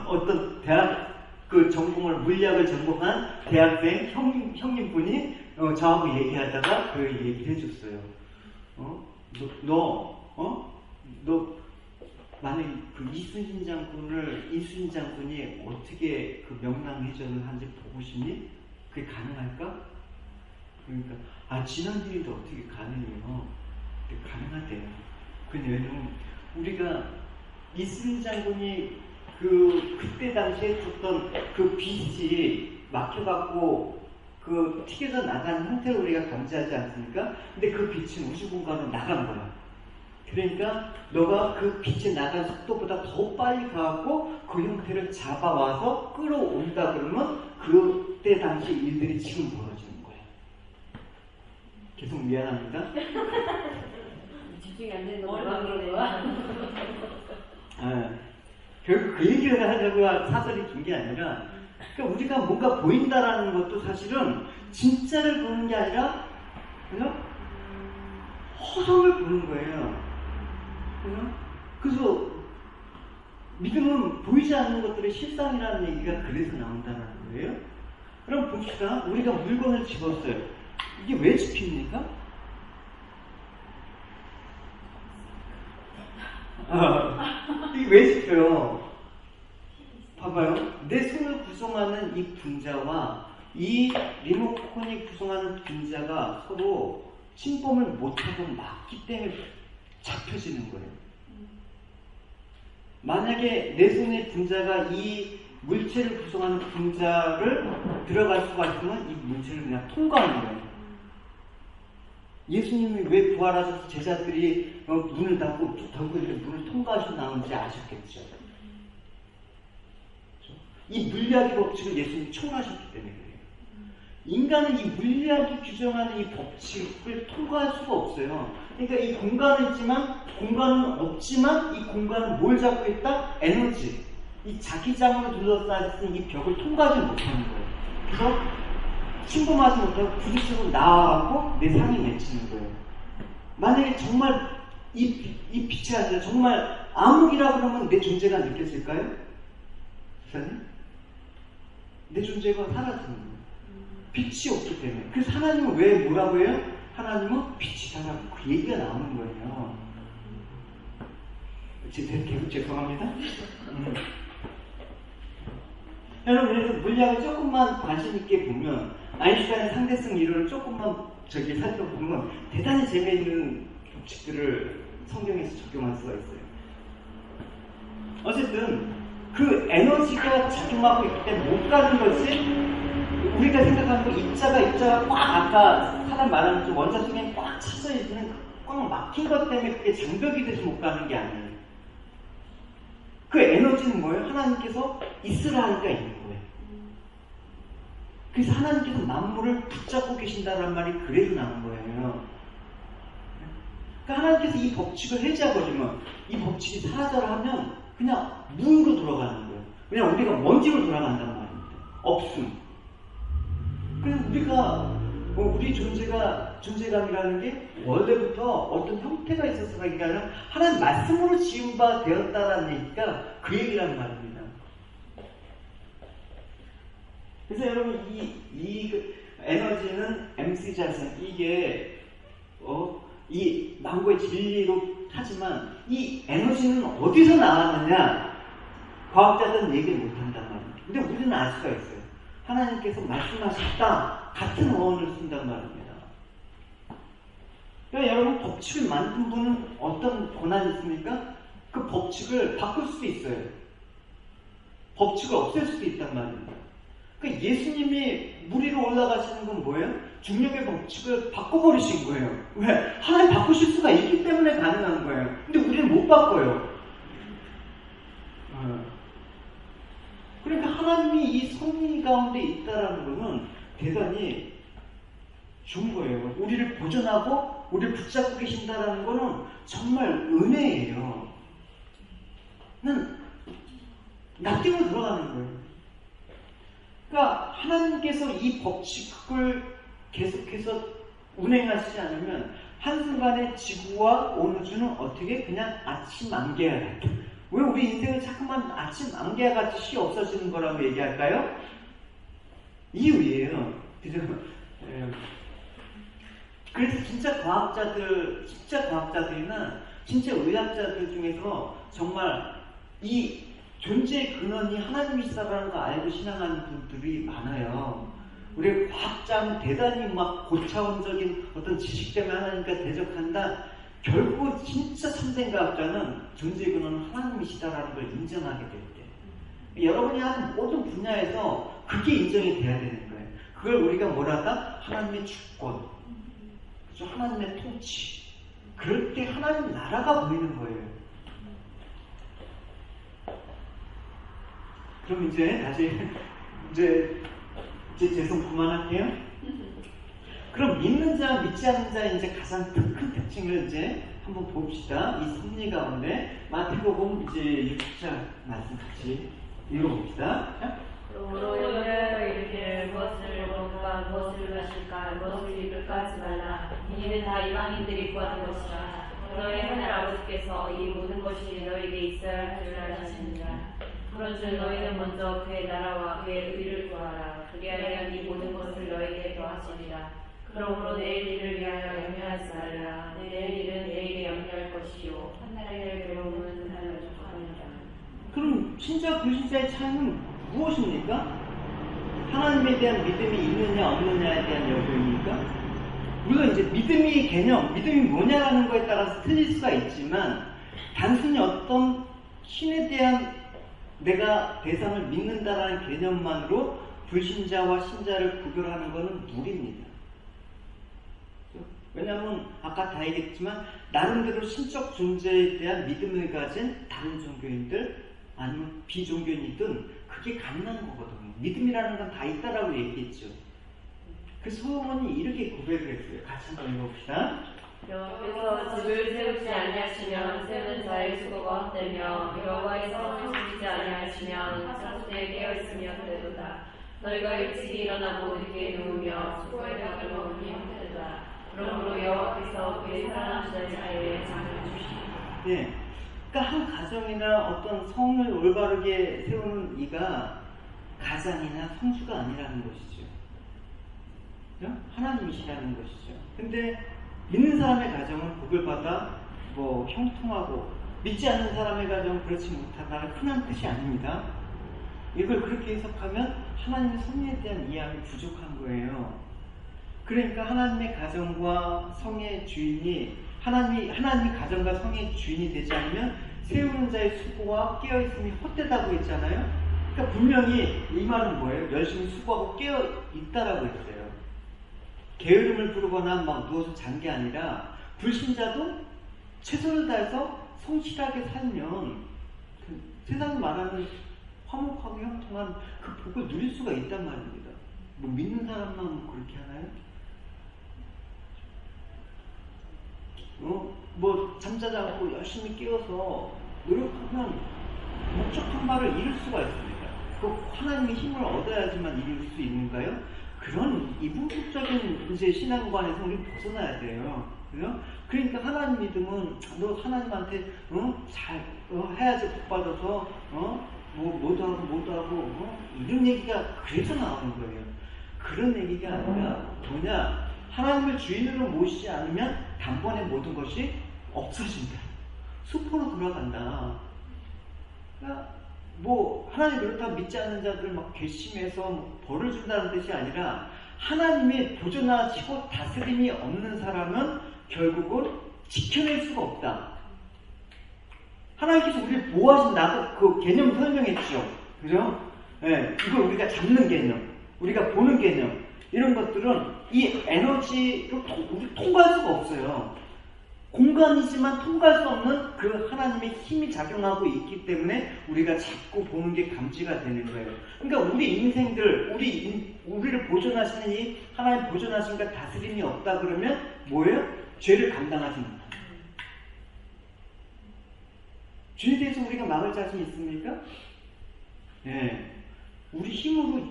[SPEAKER 1] 어떤 대학 물리학을 전공한 대학생 형님분이 저하고 얘기하다가 그 얘기를 해줬어요. 너 만약에 그 이순신 장군이 어떻게 그 명랑해전을 하는지 보고 싶니? 그게 가능할까? 그러니까 지난 일인데 어떻게 가능해요? 가능하대요. 근데 왜냐면 우리가 이순신 장군이 그때 당시에 줬던 그 빛이 막혀갖고 그 튀겨져 나가는 형태를 우리가 감지하지 않습니까? 근데 그 빛은 우주 공간으로 나간 거야. 그러니까 너가 그 빛이 나간 속도보다 더 빨리 가고 그 형태를 잡아와서 끌어온다 그러면 그때 당시 일들이 지금 벌어지는 거예요. 계속 미안합니다.
[SPEAKER 2] 집중이 안 되는 거 뭐라 그러는 거야?
[SPEAKER 1] 결국 그 얘기를 하려고 사설이 긴 게 아니라, 그러니까 우리가 뭔가 보인다라는 것도 사실은 진짜를 보는 게 아니라 그냥 허상을 보는 거예요. 그래서 믿음은 보이지 않는 것들의 실상이라는 얘기가 그래서 나온다는 거예요. 그럼 봅시다. 우리가 물건을 집었어요. 이게 왜 집힙니까? 이게 왜 집혀요? 봐봐요. 내 손을 구성하는 이 분자와 이 리모컨이 구성하는 분자가 서로 침범을 못하고 막기 때문에 잡혀지는 거예요. 만약에 내 손의 분자가 이 물체를 구성하는 분자를 들어갈 수가 있으면 이 물체를 그냥 통과하는 거예요. 예수님이 왜 부활하셔서 제자들이 문을 닫고 있는데 문을 통과하셔서 나오는지 아셨겠죠? 이 물리학의 법칙을 예수님이 초월하셨기 때문에 그래요. 인간은 이 물리학이 규정하는 이 법칙을 통과할 수가 없어요. 그러니까 이 공간은 있지만 공간은 없지만 이 공간은 뭘 잡고 있다? 에너지. 이 자기장으로 둘러싸인 이 벽을 통과하지 못하는 거예요. 그래서 침범하지 못하고 부딪히고 나와갖고 내 상이 맺히는 거예요. 만약에 정말 이 빛이 아니라 정말 암흑이라 그러면 내 존재가 느껴질까요? 기사님? 내 존재가 사라지는 거예요. 빛이 없기 때문에. 그래서 하나님은 왜 뭐라고 해요? 하나님은 빛이다라고 그 얘기가 나오는 거예요. 계속 죄송합니다. 여러분, 그래서 물리학을 조금만 관심 있게 보면, 아인슈타인의 상대성 이론을 조금만 살펴보면 대단히 재미있는 법칙들을 성경에서 적용할 수가 있어요. 어쨌든 그 에너지가 작용하고 있기 때문에 못 가는 것이, 우리가 생각하는 그 입자가 꽉, 아까 사람 말하는 그 원자 속에 꽉 차져 있는 꽉 막힌 것 때문에 그게 장벽이 돼서 못 가는 게 아니에요. 그 에너지는 뭐예요? 하나님께서 있으라 하니까 있는 거예요. 그래서 하나님께서 만물을 붙잡고 계신다는 말이 그래서 나온 거예요. 그러니까 하나님께서 이 법칙을 해제해버리면, 이 법칙이 사라져라 하면 그냥 무로 돌아가는 거예요. 그냥 우리가 먼지로 돌아간단 말입니다. 없음. 그래서 우리가 우리 존재감이라는 게 원래부터 어떤 형태가 있어서가 아니라 하나님 말씀으로 지은 바 되었다라는 얘기가 그 얘기란 말입니다. 그래서 여러분 이 에너지는 MC 자산, 이게 이 망고의 진리로 하지만 이 에너지는 어디서 나왔느냐, 과학자들은 얘기를 못한단 말입니다. 근데 우리는 알 수가 있어요. 하나님께서 말씀하셨다 같은 어원을 쓴단 말입니다. 그러니까 여러분, 법칙을 만든 분은 어떤 권한이 있습니까? 그 법칙을 바꿀 수도 있어요. 법칙을 없앨 수도 있단 말입니다. 그러니까 예수님이 물 위로 올라가시는 건 뭐예요? 중력의 법칙을 바꿔버리신 거예요. 왜? 하나님 바꾸실 수가 있기 때문에 가능한 거예요. 근데 우리는 못 바꿔요. 그러니까 하나님이 이 섭리 가운데 있다라는 것은 대단히 좋은 거예요. 우리를 보존하고 우리를 붙잡고 계신다라는 것은 정말 은혜예요. 납득으로 들어가는 거예요. 그러니까 하나님께서 이 법칙을 계속해서 운행하시지 않으면 한순간에 지구와 온 우주는 어떻게 그냥 아침 안개와 같아. 왜 우리 인생은 자꾸만 아침 안개와 같이 시 없어지는 거라고 얘기할까요? 이유예요. 그죠? 그래서 진짜 과학자들이나 진짜 의학자들 중에서 정말 이 존재의 근원이 하나님이시다라는 거 알고 신앙하는 분들이 많아요. 우리 과학자는 대단히 막 고차원적인 어떤 지식 때문에 하나님과 대적한다. 결국 진짜 참된 과학자는 존재의 근원은 하나님이시다라는 걸 인정하게 될 때, 여러분이 하는 모든 분야에서 그게 인정이 돼야 되는 거예요. 그걸 우리가 뭐라다? 하나님의 주권, 하나님의 통치. 그럴 때 하나님 나라가 보이는 거예요. 그럼 이제 다시 이제 죄송 그만할게요. 그럼 믿는 자, 믿지 않는 자의 이제 가장 큰 특징을 이제 한번 봅시다. 이 섭리 가운데 마태복음 이제 6장 말씀 같이 읽어봅시다.
[SPEAKER 2] 그러므로 너희를 이르기를 무엇을 먹을까, 무엇을 마실까, 무엇을 입을까 하지 말라. 이는 다 이방인들이 구하는 것이라. 너희 하늘 아버지께서 이 모든 것이 너희에게 있어야 할 줄 아시느니라. 그런즉 너희는 먼저 그의 나라와 그의 의를 구하라. 그리하여 이 모든 것을 너희에게 더하시리라. 그러므로 내일 일을 위하여 염려하지 말라. 내일 일은 내일에 염려할 것이요 한 날의 괴로움은 한 날을 족하느니라.
[SPEAKER 1] 그럼 신자 불신자의 차이는 무엇입니까? 하나님에 대한 믿음이 있느냐 없느냐에 대한 여부입니까? 물론 이제 믿음이 개념, 믿음이 뭐냐라는 거에 따라서 틀릴 수가 있지만 단순히 어떤 신에 대한 내가 대상을 믿는다라는 개념만으로 불신자와 신자를 구별하는 것은 무리입니다. 왜냐하면 아까 다 얘기했지만 나름대로 신적 존재에 대한 믿음을 가진 다른 종교인들 아니면 비종교인이든 그게 가능한 거거든요. 믿음이라는 건 다 있다라고 얘기했죠. 그 솔로몬이 이렇게 고백을 했어요. 같이 한번 읽어봅시다.
[SPEAKER 2] 여호와께서 집을 세우지 아니하시면 세우는 자의 수고가 헛되며 여호와께서 성시지 아니하시면 사수대에 깨어있으며 되도다. 너희가 일찍이 일어나고 늦게 누우며 수고의 벽을 먹으니 헛되도다. 그러므로 여호와께서 그의 사랑하시는 자에게 장을 주시리라.
[SPEAKER 1] 네, 그러니까 한 가정이나 어떤 성을 올바르게 세우는 이가 가장이나 성수가 아니라는 것이죠. 하나님이시라는 것이죠. 근데 믿는 사람의 가정은 복을 받아 형통하고, 믿지 않는 사람의 가정은 그렇지 못하다는 흔한 뜻이 아닙니다. 이걸 그렇게 해석하면 하나님의 섭리에 대한 이해함이 부족한 거예요. 그러니까 하나님의 가정과 성의 주인이 하나님이 가정과 성의 주인이 되지 않으면 세우는 자의 수고와 깨어있음이 헛되다고 했잖아요. 그러니까 분명히 이 말은 뭐예요? 열심히 수고하고 깨어있다라고 했어요. 게으름을 부르거나 막 누워서 잔 게 아니라 불신자도 최선을 다해서 성실하게 살면 세상이 말하는 화목하고 형통한 그 복을 누릴 수가 있단 말입니다. 믿는 사람만 그렇게 하나요? 뭐 잠자지 않고 열심히 깨워서 노력하면 목적한 바를 이룰 수가 있습니다. 그 하나님의 힘을 얻어야지만 이룰 수 있는가요? 그런 이분법적인 이제 신앙관에서 우리 벗어나야 돼요. 그죠? 그러니까 하나님 믿음은 너 하나님한테 잘 해야지 복 받아서 뭐도 하고 이런 얘기가 그래서 나오는 거예요. 그런 얘기가 아니라 뭐냐, 하나님을 주인으로 모시지 않으면 단번에 모든 것이 없어진다. 수포로 돌아간다. 그러니까 뭐 하나님 그렇다고 믿지 않는 자들 막 괘씸해서 뭐 벌을 준다는 뜻이 아니라 하나님의 보존하시고 다스림이 없는 사람은 결국은 지켜낼 수가 없다. 하나님께서 우리를 보호하신다고 그 개념 설명했죠. 그죠? 네, 이걸 우리가 잡는 개념, 우리가 보는 개념, 이런 것들은 이 에너지로 우리 통과할 수가 없어요. 공간이지만 통과할 수 없는 그 하나님의 힘이 작용하고 있기 때문에 우리가 자꾸 보는 게 감지가 되는 거예요. 그러니까 우리 인생들, 우리를 보존하시는 이 하나님 보존하신가 다스림이 없다 그러면 뭐예요? 죄를 감당하지 못합니다. 죄에 대해서 우리가 막을 자신 있습니까? 네. 우리 힘으로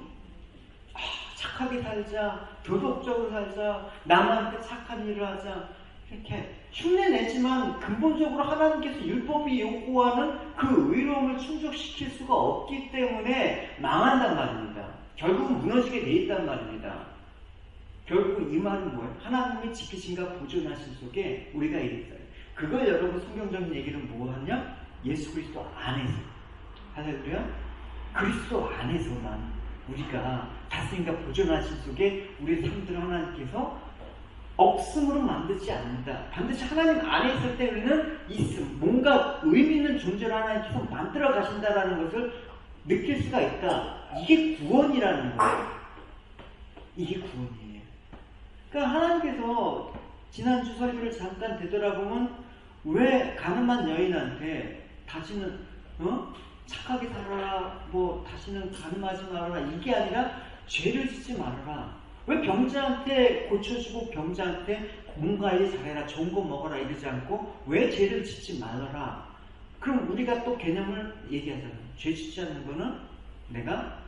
[SPEAKER 1] 착하게 살자, 도덕적으로 살자, 남한테 착한 일을 하자, 이렇게 흉내내지만 근본적으로 하나님께서 율법이 요구하는 그 의로움을 충족시킬 수가 없기 때문에 망한단 말입니다. 결국은 무너지게 돼 있단 말입니다. 결국은 이 말은 뭐예요? 하나님의 지키신가 보존하신 속에 우리가 있어요. 그걸 여러분 성경적인 얘기는 뭐 하냐? 예수 그리스도 안에서. 할렐루야? 그리스도 안에서만 우리가 다스림과 보존하신 속에 우리 삶들을 하나님께서 없음으로 만들지 않는다. 반드시 하나님 안에 있을 때 우리는 있음, 뭔가 의미 있는 존재를 하나님께서 만들어 가신다라는 것을 느낄 수가 있다. 이게 구원이라는 거예요. 이게 구원이에요. 그러니까 하나님께서 지난주 설교를 잠깐 되돌아보면 왜 가늠한 여인한테 다시는 착하게 살아라, 뭐 다시는 가늠하지 말아라, 이게 아니라 죄를 짓지 말아라. 왜 병자한테 고쳐주고 병자한테 몸 관리 잘해라, 좋은 거 먹어라 이러지 않고 왜 죄를 짓지 말아라? 그럼 우리가 또 개념을 얘기하잖아요. 죄 짓지 않는 거는 내가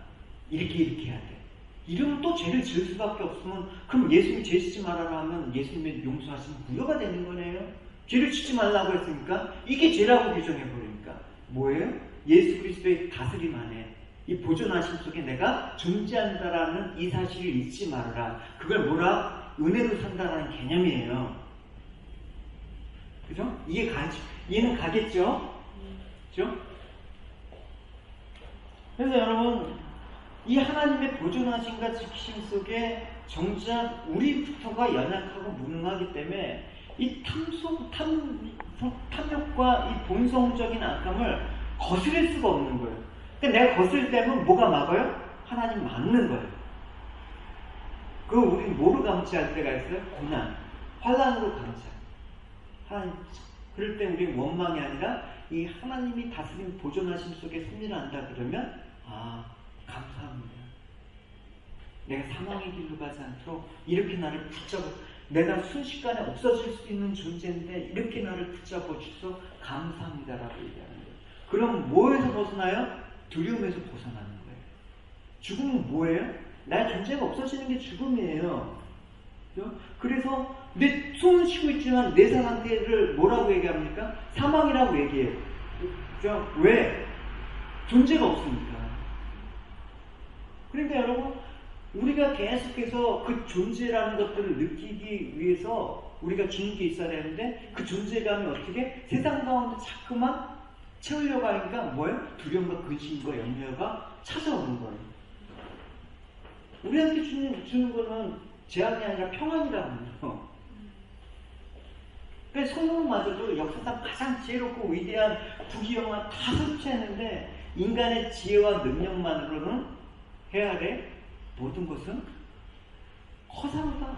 [SPEAKER 1] 이렇게 해야 돼. 이러면 또 죄를 지을 수밖에 없으면 그럼 예수님이 죄 짓지 말아라 하면 예수님의 용서하시면 무효가 되는 거네요. 죄를 짓지 말라고 했으니까 이게 죄라고 규정해버리니까 뭐예요? 예수 그리스도의 다스림 안에 이 보존하심 속에 내가 존재한다라는 이 사실을 잊지 말아라. 그걸 뭐라? 은혜로 산다라는 개념이에요. 그죠? 이해는 가겠죠? 그죠? 그래서 여러분, 이 하나님의 보존하심과 지키심 속에 정작 우리부터가 연약하고 무능하기 때문에 이 탐욕과 이 본성적인 악함을 거스릴 수가 없는 거예요. 근데 내가 거스릴 때면 뭐가 막아요? 하나님 막는 거예요. 그거 우리는 뭐로 감지할 때가 있어요? 고난, 환난으로 감지해요. 하나님, 그럴 때 우리는 원망이 아니라 이 하나님이 다스림 보존하심 속에 승리를 한다 그러면 감사합니다. 내가 사망의 길로 가지 않도록 이렇게 나를 붙잡아, 내가 순식간에 없어질 수 있는 존재인데 이렇게 나를 붙잡아 주셔서 감사합니다라고 얘기하는 거예요. 그럼 뭐에서 벗어나요? 두려움에서 벗어나는 거예요. 죽음은 뭐예요? 나의 존재가 없어지는 게 죽음이에요. 그렇죠? 그래서 내 숨은 쉬고 있지만 내 상태를 뭐라고 얘기합니까? 사망이라고 얘기해요. 그렇죠? 왜? 존재가 없으니까. 그러니까 여러분, 우리가 계속해서 그 존재라는 것들을 느끼기 위해서 우리가 주는 게 있어야 되는데 그 존재감이 어떻게 세상 가운데 자꾸만 채우려고 하니까 뭐예요? 두려움과 근심과 염려가 찾아오는 거예요. 우리한테 주는 거는 제약이 아니라 평안이라고 해요. 그래서 성경마저도 역사상 가장 지혜롭고 위대한 부귀영화 다 설치했는데 인간의 지혜와 능력만으로는 해아래 모든 것은 허사로다.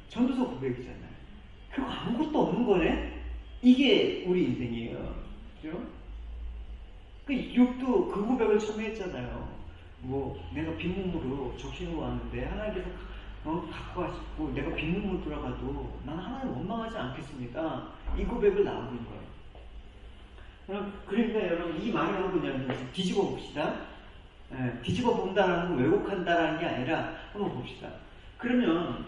[SPEAKER 1] 전도서 고백이잖아요. 그거 아무것도 없는 거네? 이게 우리 인생이에요. 그죠? 그 욥도 그 고백을 처음 했잖아요. 뭐 내가 빈몸으로 적신으로 왔는데 하나님께서 갖고 가시고 내가 빈문 못 돌아가도 난 하나님 원망하지 않겠습니다. 이 고백을 나오는 거예요. 그러니까 여러분 이 말이 뭐냐면 뒤집어 봅시다. 뒤집어 본다라는 건 왜곡한다라는 게 아니라 한번 봅시다. 그러면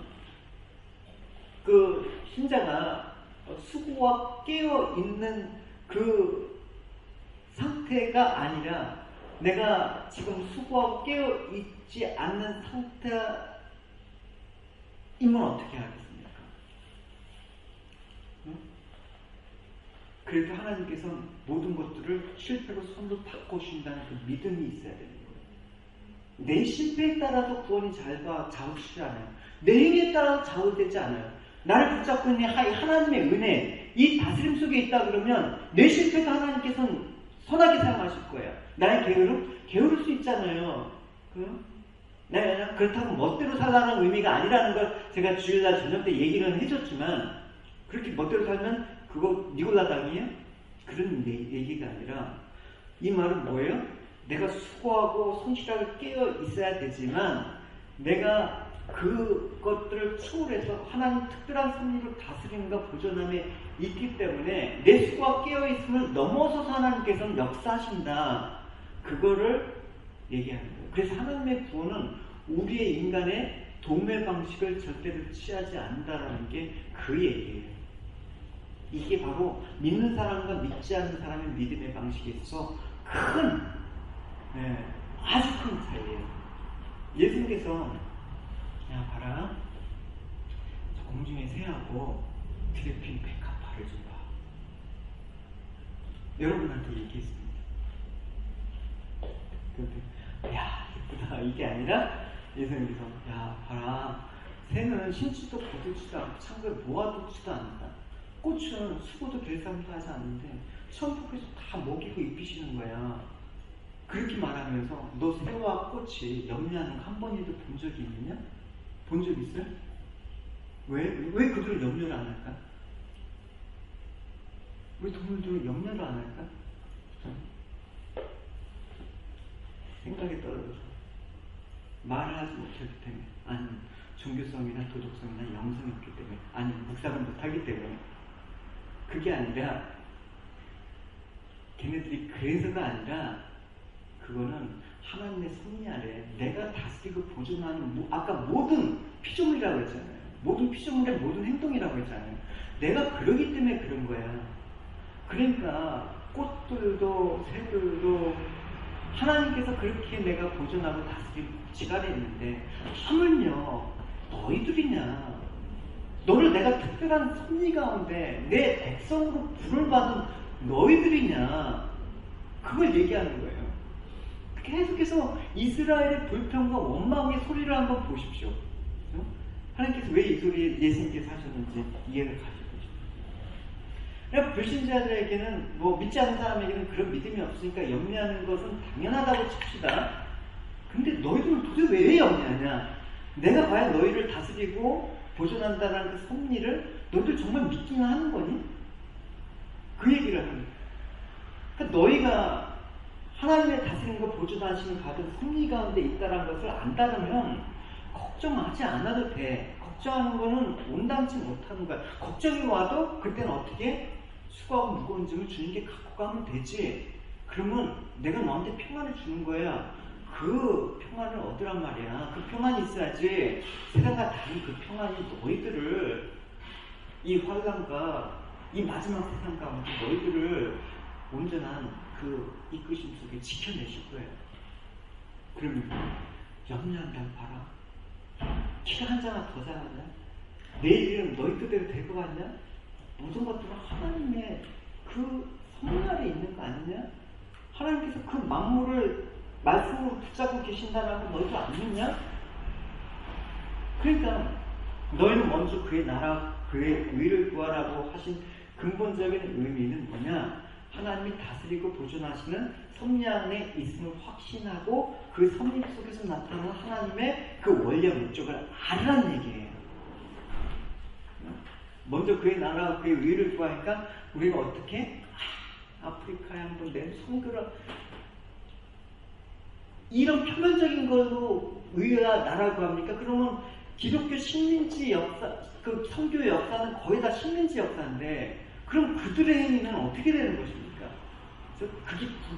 [SPEAKER 1] 그 신자가 수고와 깨어 있는 그 상태가 아니라 내가 지금 수고하고 깨어 있지 않는 상태이면 어떻게 하겠습니까? 응? 그래도 하나님께서는 모든 것들을 실패로 손으로 바꿔주신다는 그 믿음이 있어야 되는 거예요. 내 실패에 따라서 구원이 좌우되지 않아요. 내 행위에 따라서 좌우되지 않아요. 나를 붙잡고 있는 하나님의 은혜, 이 다스림 속에 있다 그러면 내 실패도 하나님께서는 선하게 사용하실 거예요. 나의 게으를 수 있잖아요. 그렇다고 멋대로 살라는 의미가 아니라는 걸 제가 주일날 저녁 때 얘기는 해줬지만 그렇게 멋대로 살면 그거 니골라당이에요? 그런 얘기가 아니라 이 말은 뭐예요? 내가 수고하고 성실하게 깨어 있어야 되지만 내가 그것들을 초월해서 하나님 특별한 섭리로 다스림과 보존함에 있기 때문에 내 수고와 깨어있음을 넘어서서 하나님께서는 역사하신다. 그거를 얘기하는 거예요. 그래서 하나님의 구원은 우리의 인간의 동매 방식을 절대로 취하지 않는다라는 게 그 얘기예요. 이게 바로 믿는 사람과 믿지 않는 사람의 믿음의 방식에 있어서 아주 큰 차이예요. 예수님께서 야 봐라 저 공중에 새하고 드레핀 백합화를 좀 봐. 여러분한테 얘기했습니다. 그런데 야 예쁘다 이게 아니라 예수님께서 야 봐라 새는 신지도 거두지도 않고 창고에 모아두지도 않는다. 꽃은 수고도 결산도 하지 않는데 천국에서 다 먹이고 입히시는 거야. 그렇게 말하면서 너 새와 꽃이 염려하는 거 한 번이라도 본 적이 있느냐? 본 적 있어요? 왜 그들은 염려를 안 할까? 왜 동물들은 염려를 안 할까? 생각이 떨어져서 말을 하지 못하기 때문에 아니면 종교성이나 도덕성이나 영성이 없기 때문에 아니면 묵상을 못하기 때문에 그게 아니라 걔네들이 그래서가 아니라 그거는 하나님의 섭리 아래 내가 다스리고 보존하는 아까 모든 피조물이라고 했잖아요. 모든 피조물의 모든 행동이라고 했잖아요. 내가 그러기 때문에 그런 거야. 그러니까 꽃들도 새들도 하나님께서 그렇게 내가 보존하고 다스리고 지가했는데 하물며 너희들이냐. 너를 내가 특별한 섭리 가운데 내 백성으로 부를 받은 너희들이냐. 그걸 얘기하는 거예요. 계속해서 이스라엘의 불평과 원망의 소리를 한번 보십시오. 하나님께서 왜 이 소리에 예수님께서 하셨는지 이해를 가지고 싶어요. 그러니까 불신자들에게는 믿지 않는 사람에게는 그런 믿음이 없으니까 염려하는 것은 당연하다고 칩시다. 근데 너희들은 도대체 왜 염려하냐? 내가 과연 너희를 다스리고 보존한다는 그 섭리를 너희들 정말 믿기는 하는 거니? 그 얘기를 하는 거예요. 그러니까 너희가 하나님의 다스림과 보존하시는 받은 섭리 가운데 있다는 것을 안다면 걱정하지 않아도 돼. 걱정하는 거는 온당치 못하는 거야. 걱정이 와도 그때는 어떻게? 수고하고 무거운 짐을 주님께 갖고 가면 되지. 그러면 내가 너한테 평안을 주는 거야. 그 평안을 얻으란 말이야. 그 평안이 있어야지 세상과 다른 그 평안이 너희들을 이 환난과 이 마지막 세상 가운데 너희들을 온전한 그 이끄심 속에 지켜내실 거예요. 그러면 염려한다고 봐라. 키가 한 장아 더 자라냐? 내일 이름 너희 뜻대로 될 것 같냐? 모든 것들은 하나님의 그 섭리 아래 있는 거 아니냐? 하나님께서 그 만물을 말씀으로 붙잡고 계신다라고 너희도 안 믿냐? 그러니까 너희는 먼저 그의 나라, 그의 의를 구하라고 하신 근본적인 의미는 뭐냐? 하나님이 다스리고 보존하시는 섭리 안에 있음을 확신하고 그 섭리 속에서 나타나는 하나님의 그 원래 목적을 알으라는 얘기예요. 먼저 그의 나라와 그의 의를 구하니까 우리가 어떻게? 아프리카에 한번 내 손들어. 이런 표면적인 걸로 의와 나라 구합니까? 그러면 기독교 식민지 역사, 그 선교의 역사는 거의 다 식민지 역사인데, 그럼 그들의 행위는 어떻게 되는 것입니까? 그래서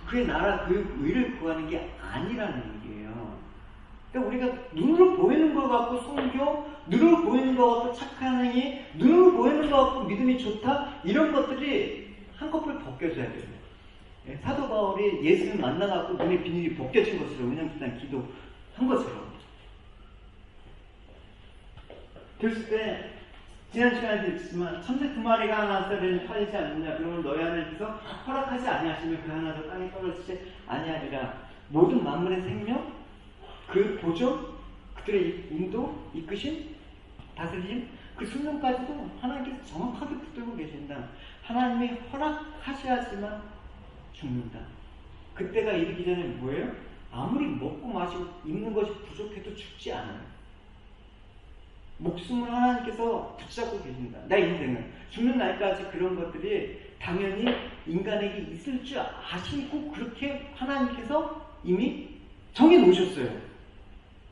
[SPEAKER 1] 그의 나라, 그의 의를 구하는 게 아니라는 얘기예요. 그러니까 우리가 눈으로 보이는 것 같고 선교, 눈으로 보이는 것 같고 착한 행위, 눈으로 보이는 것 같고 믿음이 좋다, 이런 것들이 한꺼풀 벗겨져야 돼요. 사도 바울이 예수를 만나갖고 눈의 비늘이 벗겨진 것처럼, 은영기단 기도한 것처럼. 그랬을 때 지난 시간에도 있지만 참새 두 마리가 하나짜리는 팔리지 않느냐, 그러면 너희 하나님께서 허락하지 아니하시면 그 하나도 땅에 떨어지지 아니하리라. 모든 만물의 생명, 그 보존, 그들의 인도, 이끄심, 다스림, 그 순종까지도 하나님께서 정확하게 붙들고 계신다. 하나님이 허락하셔야지만 죽는다. 그때가 이르기 전에 뭐예요? 아무리 먹고 마시고 입는 것이 부족해도 죽지 않아요. 목숨을 하나님께서 붙잡고 계신다. 나 인생은 죽는 날까지 그런 것들이 당연히 인간에게 있을 줄 아시고 그렇게 하나님께서 이미 정해 놓으셨어요.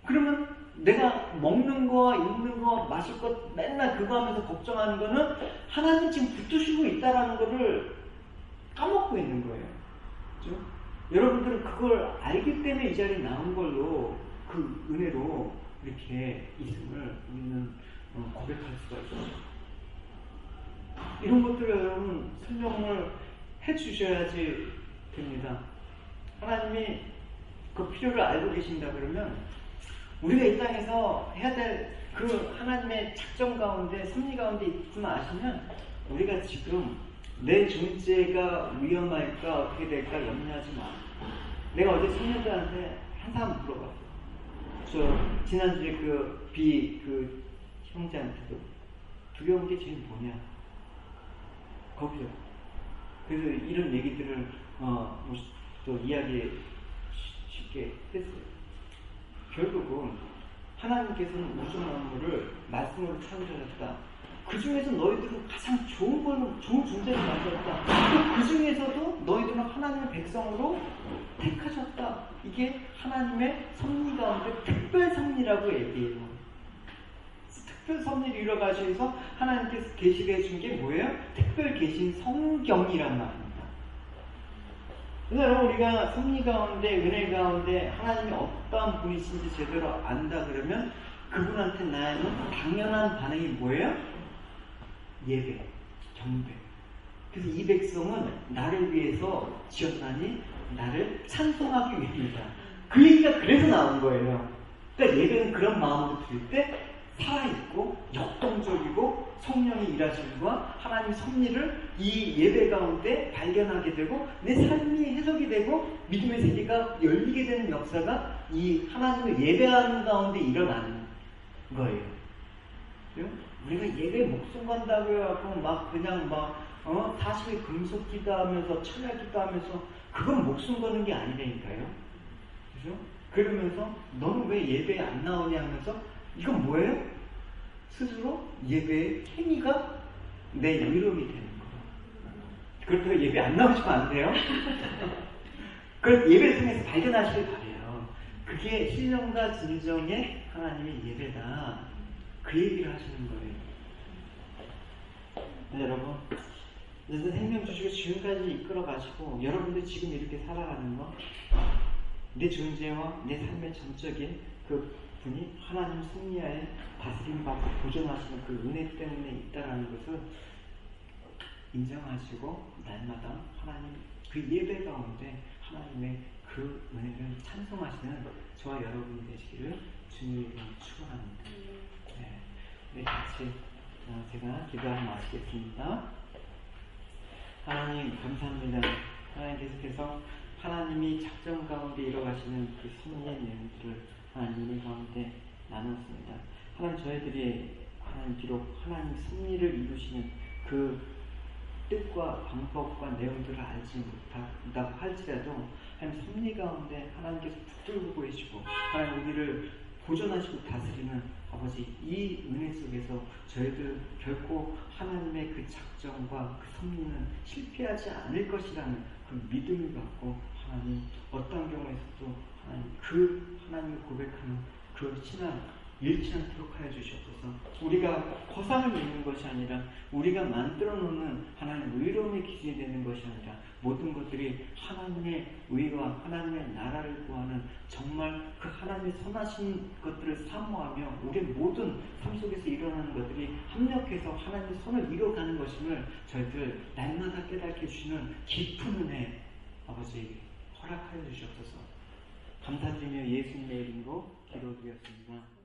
[SPEAKER 1] 그러면 내가 먹는 거, 입는 거, 마실 것 맨날 그거 하면서 걱정하는 거는 하나님 지금 붙드시고 있다라는 거를 까먹고 있는 거예요. 그렇죠? 여러분들은 그걸 알기 때문에 이 자리에 나온 걸로, 그 은혜로 이렇게 있음을 우리는 고백할 수가 있어요. 이런 것들을 여러분 설명을 해주셔야지 됩니다. 하나님이 그 필요를 알고 계신다 그러면 우리가 이 땅에서 해야 될 그 하나님의 작정 가운데, 섭리 가운데 있지만 아시면 우리가 지금 내 존재가 위험할까 어떻게 될까 염려하지 마. 내가 어제 청년들한테 한 사람 물어봤어. 저 지난주에 그 형제한테도 두려운 게 제일 뭐냐? 거기서. 그래서 이런 얘기들을 또 이야기 쉽게 했어요. 결국은 하나님께서는 우주 만물을 말씀으로 창조하셨다. 그 중에서 너희들은 가장 좋은 걸, 좋은 존재를 만들었다. 그 중에서도 너희들은 하나님의 백성으로 택하셨다. 이게 하나님의 섭리 가운데 특별 섭리라고 얘기해요. 특별 섭리를 이뤄가셔서 위해서 하나님께서 계시게 해준 게 뭐예요? 특별 계신 성경이란 말입니다. 그래서 여러분 우리가 섭리 가운데, 은혜 가운데 하나님이 어떠한 분이신지 제대로 안다 그러면 그분한테 나에는 당연한 반응이 뭐예요? 예배, 경배. 그래서 이 백성은 나를 위해서 지었나니 나를 찬송하기 위함이다. 그 얘기가 그래서 나온 거예요. 그러니까 예배는 그런 마음으로 드릴 때 살아있고 역동적이고 성령의 일하심과 하나님 섭리를 이 예배 가운데 발견하게 되고 내 삶이 해석이 되고 믿음의 세계가 열리게 되는 역사가 이 하나님을 예배하는 가운데 일어나는 거예요. 우리가 예배에 목숨 건다고 해갖고 막 그냥 막 40일 금속 기도하면서 철야 기도하면서 그건 목숨 거는 게 아니라니까요. 그죠? 그러면서 너는 왜 예배에 안 나오냐 하면서 이건 뭐예요? 스스로 예배의 행위가 내 이름이 되는 거예요. 그렇다고 예배 안 나오시면 안 돼요. 그걸 예배를 통해서 발견하시길 바래요. 그게 신령과 진정의 하나님의 예배다. 그 얘기를 하시는 거예요. 네, 여러분. 그래서 생명 주시고 지금까지 이끌어 가시고 여러분들이 지금 이렇게 살아가는 거, 내 존재와 내 삶의 전적인 그 분이 하나님 승리하에 다스림받고 보존하시는 그 은혜 때문에 있다라는 것을 인정하시고 날마다 하나님 그 예배 가운데 하나님의 그 은혜를 찬송하시는 저와 여러분이 되시기를 주님의 이름으로 축원합니다. 네, 같이 제가 기도하고 마치겠습니다. 하나님 감사합니다. 하나님 계속해서 하나님이 작정 가운데 이뤄가시는 그 승리의 내용들을 하나님 은혜 가운데 나눴습니다. 하나님 저희들이 하나님 비록 하나님 승리를 이루시는 그 뜻과 방법과 내용들을 알지 못한다고 할지라도 하나님 승리 가운데 하나님께서 붙들고 계시고 하나님 우리를 보존하시고 다스리는 아버지 이 은혜 속에서 저희들 결코 하나님의 그 작정과 그 섭리는 실패하지 않을 것이라는 그 믿음을 갖고 하나님 어떤 경우에서도 하나님 그 하나님을 고백하는 그 신앙 잃지 않도록 하여 주시옵소서. 우리가 허상을 믿는 것이 아니라 우리가 만들어 놓는 하나님의 의로움의 기준이 되는 것이 아니라 모든 것들이 하나님의 의와 하나님의 나라를 구하는 정말 그 하나님의 선하신 것들을 사모하며 우리의 모든 삶 속에서 일어나는 것들이 합력해서 하나님의 손을 이뤄가는 것임을 저희들 날마다 깨닫게 해주시는 깊은 은혜 아버지 허락하여 주시옵소서. 감사드리며 예수님의 이름으로 기도드렸습니다.